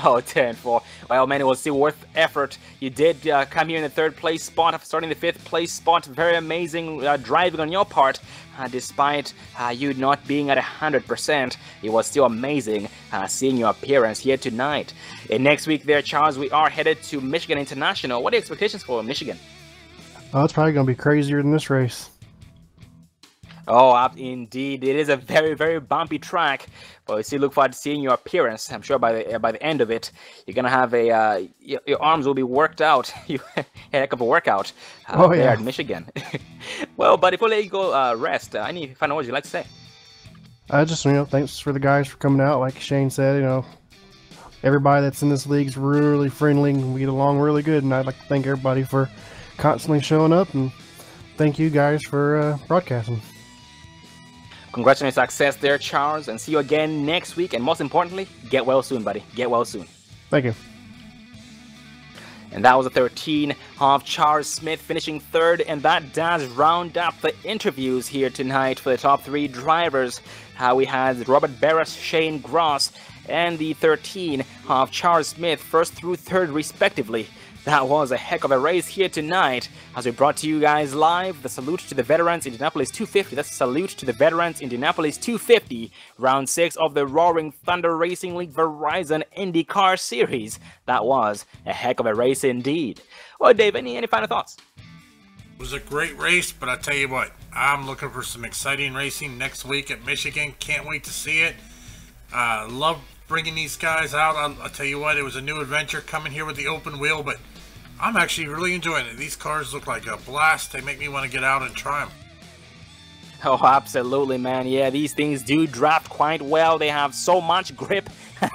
Oh, 10-4. Well, man, it was still worth effort. You did come here in the 3rd place spot, starting the 5th place spot. Very amazing driving on your part. Despite you not being at 100%, it was still amazing seeing your appearance here tonight. And next week there, Charles, we are headed to Michigan International. What are your expectations for Michigan? Oh, it's probably going to be crazier than this race. Oh, indeed, it is a very, very bumpy track. But we still look forward to seeing your appearance. I'm sure by the end of it, you're gonna have a your arms will be worked out. You a heck of a workout there at Michigan. Well, but before I let you go rest, any final words you'd like to say? Just thanks for the guys for coming out. Like Shane said, everybody that's in this league's really friendly. And we get along really good, and I'd like to thank everybody for constantly showing up, and thank you guys for broadcasting. Congrats on your success there, Charles, and see you again next week. And most importantly, get well soon, buddy. Get well soon. Thank you. And that was the 13 of Charles Smith finishing 3rd, and that does round up the interviews here tonight for the top 3 drivers. We had Robert Barras, Shane Gross, and the 13 of Charles Smith, 1st through 3rd respectively. That was a heck of a race here tonight as we brought to you guys live the Salute to the Veterans Indianapolis 250. That's Salute to the Veterans Indianapolis 250, round 6 of the Roaring Thunder Racing League Verizon IndyCar Series. That was a heck of a race indeed. Well, Dave, any final thoughts? It was a great race, but I tell you what, I'm looking for some exciting racing next week at Michigan. Can't wait to see it. Love bringing these guys out. I'll tell you what, it was a new adventure coming here with the open wheel, but I'm actually really enjoying it. These cars look like a blast. They make me want to get out and try them. Oh, absolutely, man. Yeah, these things do draft quite well. They have so much grip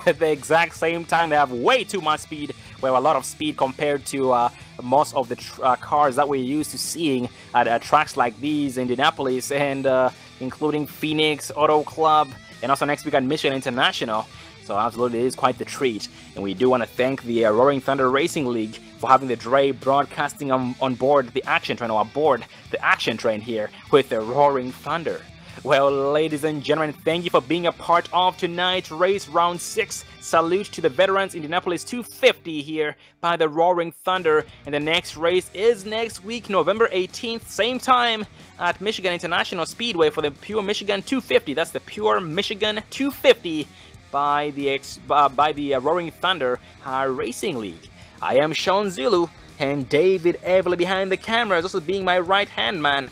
at the exact same time. They have way too much speed. Well, a lot of speed compared to most of the cars that we're used to seeing at tracks like these, Indianapolis, and including Phoenix Auto Club, and also next week at Michigan International. So absolutely, it is quite the treat. And we do want to thank the Roaring Thunder Racing League for having the Dre broadcasting on board the action train, or aboard the action train here with the Roaring Thunder. Well, ladies and gentlemen, thank you for being a part of tonight's race, round 6. Salute to the Veterans Indianapolis 250 here by the Roaring Thunder. And the next race is next week, November 18th, same time at Michigan International Speedway for the Pure Michigan 250. That's the Pure Michigan 250 by the Roaring Thunder Racing League. I am Sean Zulu, and David Everly behind the camera is also being my right-hand man.